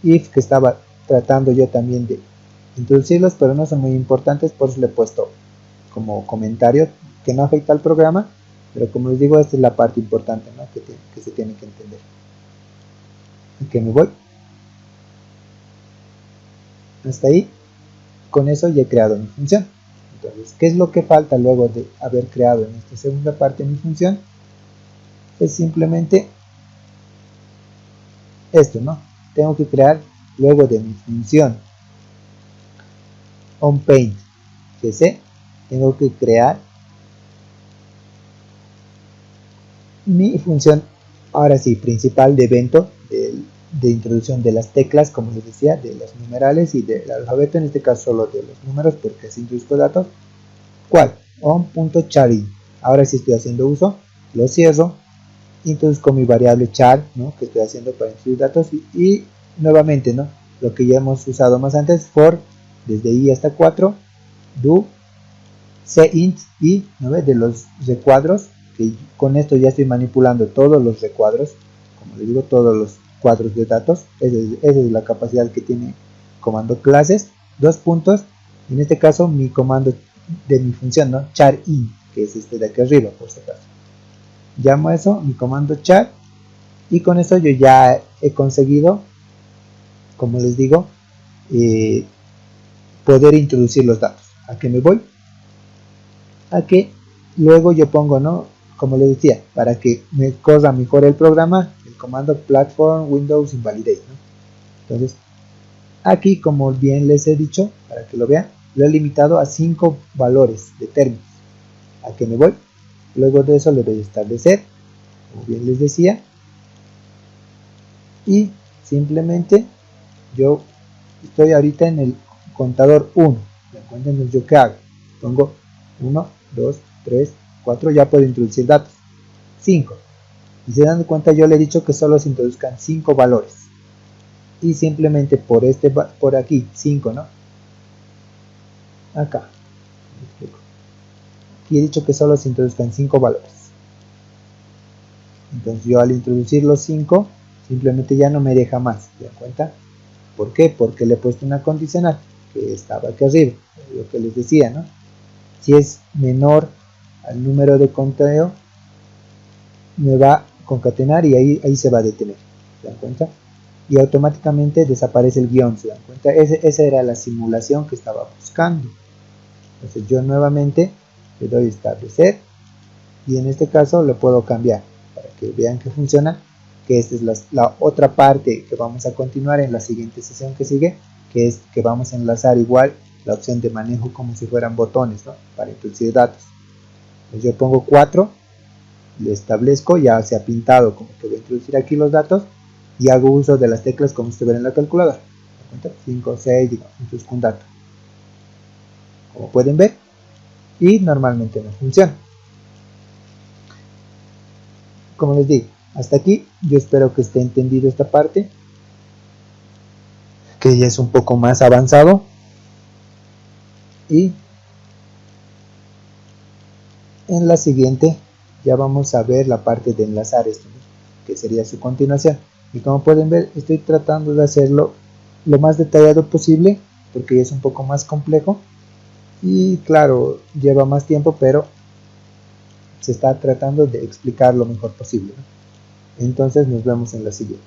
S1: if que estaba tratando yo también de introducirlos, pero no son muy importantes, por eso le he puesto como comentario que no afecta al programa, pero como les digo, esta es la parte importante, ¿no? que se tiene que entender. Ok, me voy. Hasta ahí. Con eso ya he creado mi función. Entonces, ¿qué es lo que falta luego de haber creado en esta segunda parte mi función? Es simplemente esto, ¿no? tengo que crear luego de mi función onPaint GC, tengo que crear mi función, ahora sí, principal de evento de introducción de las teclas, como les decía, de los numerales y del alfabeto, en este caso solo de los números porque así introduzco datos. ¿Cuál? on.charIn. Ahora sí estoy haciendo uso, lo cierro, introduzco mi variable char, ¿no?, que estoy haciendo para introducir datos y nuevamente, ¿no?, lo que ya hemos usado más antes, for desde i hasta 4, do cint y, ¿no ves?, de los recuadros, que con esto ya estoy manipulando todos los recuadros, como les digo, todos los cuadros de datos. Esa es la capacidad que tiene comando clases, dos puntos, en este caso mi comando de mi función, ¿no?, charIn, que es este de aquí arriba, por si acaso. Llamo a eso mi comando char y con eso yo ya he conseguido, como les digo, poder introducir los datos. ¿A qué me voy? A que luego yo pongo, ¿no?, como les decía, para que me corra mejor el programa, el comando platform windows invalidate, ¿no? Entonces aquí, como bien les he dicho, para que lo vean, lo he limitado a 5 valores de términos. ¿A qué me voy? Luego de eso le voy a establecer, como bien les decía, y simplemente yo estoy ahorita en el contador 1. Entonces yo qué hago, pongo 1, 2, 3, 4, ya puedo introducir datos. 5, y se dan cuenta, yo le he dicho que solo se introduzcan 5 valores y simplemente por aquí 5, ¿no?, acá aquí he dicho que solo se introduzcan 5 valores. Entonces yo al introducir los 5 simplemente ya no me deja más. ¿Se dan cuenta? ¿Por qué? Porque le he puesto una condicional que estaba aquí arriba, lo que les decía, ¿no? Si es menor al número de conteo, me va a concatenar y ahí se va a detener. ¿Se dan cuenta? Y automáticamente desaparece el guión. ¿Se dan cuenta? Esa era la simulación que estaba buscando. Entonces yo nuevamente le doy establecer y en este caso lo puedo cambiar para que vean que funciona, que esta es la otra parte que vamos a continuar en la siguiente sesión que sigue, que es que vamos a enlazar igual la opción de manejo como si fueran botones, ¿no?, para introducir datos. Entonces yo pongo 4, le establezco, ya se ha pintado como que voy a introducir aquí los datos y hago uso de las teclas como usted ve en la calculadora. 5, 6, digamos, introduzco un dato, como pueden ver, y normalmente no funciona. Como les digo, hasta aquí yo espero que esté entendido esta parte, que ya es un poco más avanzado, y en la siguiente ya vamos a ver la parte de enlazar esto, ¿no?, que sería su continuación. Y como pueden ver, estoy tratando de hacerlo lo más detallado posible porque es un poco más complejo y claro, lleva más tiempo, pero se está tratando de explicar lo mejor posible, ¿no? Entonces nos vemos en la siguiente.